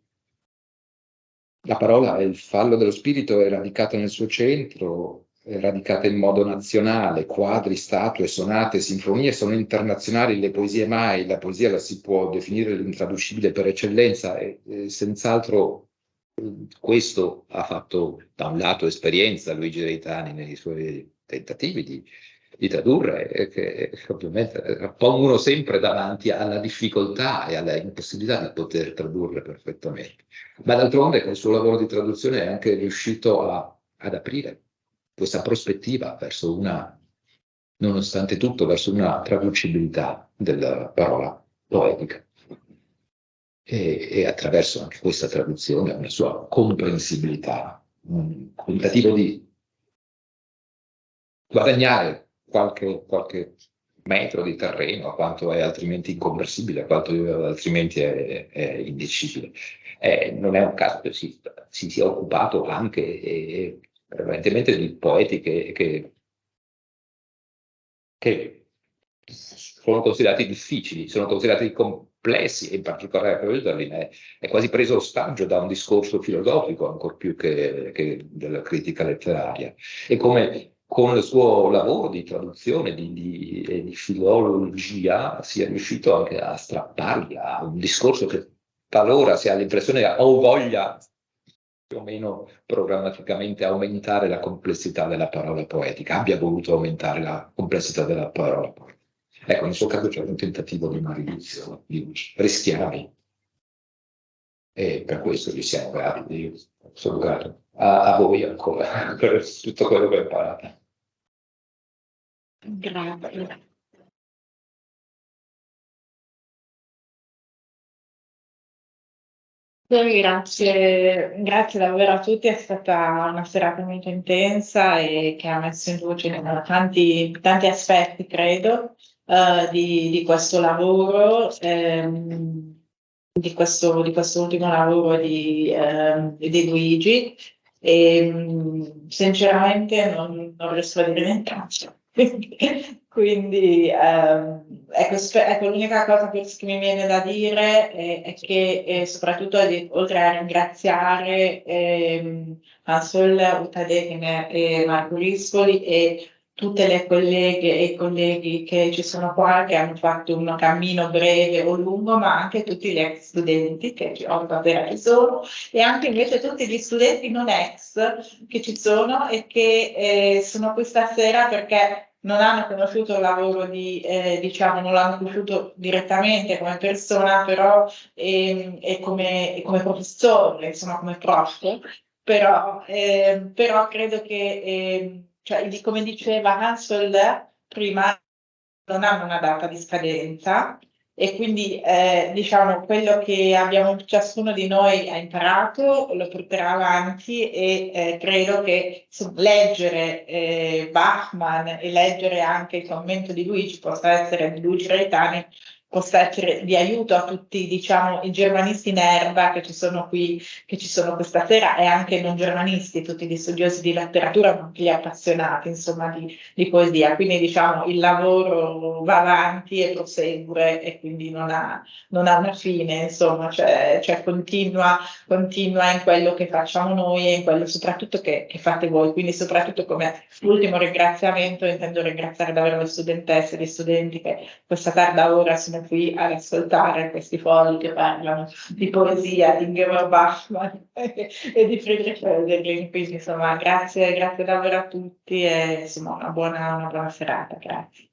Speaker 10: la parola è il fallo dello spirito, è radicata nel suo centro, è radicata in modo nazionale, quadri, statue, sonate, sinfonie sono internazionali, le poesie mai, la poesia la si può definire l'intraducibile per eccellenza e senz'altro questo ha fatto da un lato esperienza Luigi Reitani nei suoi tentativi di tradurre, che ovviamente pongono sempre davanti alla difficoltà e alla impossibilità di poter tradurre perfettamente. Ma d'altronde col suo lavoro di traduzione è anche riuscito ad aprire questa prospettiva verso nonostante tutto, verso una traducibilità della parola poetica. E attraverso anche questa traduzione una sua comprensibilità, un tentativo di guadagnare qualche metro di terreno, a quanto è altrimenti incomprensibile, a quanto altrimenti è indicibile. Non è un caso che si sia occupato anche prevalentemente di poeti che sono considerati difficili, sono considerati complessi, e in particolare Hölderlin è quasi preso ostaggio da un discorso filosofico, ancor più che della critica letteraria. E come con il suo lavoro di traduzione di filologia sia riuscito anche a strapparli a un discorso che talora si ha l'impressione o voglia più o meno programmaticamente aumentare la complessità della parola poetica, abbia voluto aumentare la complessità della parola poetica. Ecco, nel suo caso c'è un tentativo di maledizio, di rischiare, e per questo gli siamo grati. Sono grato a voi ancora per tutto quello che ho imparato.
Speaker 1: Grazie. Grazie davvero a tutti, è stata una serata molto intensa e che ha messo in luce tanti aspetti, credo, di questo lavoro, di questo ultimo lavoro di Luigi. E sinceramente non riesco a dire nient'altro. Quindi ecco, l'unica cosa che mi viene da dire è che soprattutto oltre a ringraziare Ansel Utadeghin e Marco Rispoli e tutte le colleghe e i colleghi che ci sono qua, che hanno fatto un cammino breve o lungo, ma anche tutti gli ex studenti che ci sono, e anche invece tutti gli studenti non ex che ci sono e che sono qui stasera perché non hanno conosciuto il lavoro non l'hanno conosciuto direttamente come persona, però come professore, insomma come prof, però credo che cioè, come diceva Hansel prima, non hanno una data di scadenza e quindi diciamo quello che ciascuno di noi ha imparato lo porterà avanti e credo che leggere Bachmann e leggere anche il commento di Luigi possa essere di Luigi Reitani possa essere di aiuto a tutti, diciamo, i germanisti in erba che ci sono qui, che ci sono questa sera, e anche i non germanisti, tutti gli studiosi di letteratura, ma anche gli appassionati, insomma, di poesia. Quindi, diciamo, il lavoro va avanti e prosegue, e quindi non ha una fine, insomma, cioè continua in quello che facciamo noi e in quello soprattutto che fate voi. Quindi, soprattutto, come ultimo ringraziamento, intendo ringraziare davvero le studentesse e gli studenti che questa tarda ora sono qui ad ascoltare questi fogli che parlano di poesia di Ingeborg Bachmann e di Friedrich Hölderlin. Quindi, insomma, grazie davvero a tutti e insomma una buona serata. Grazie.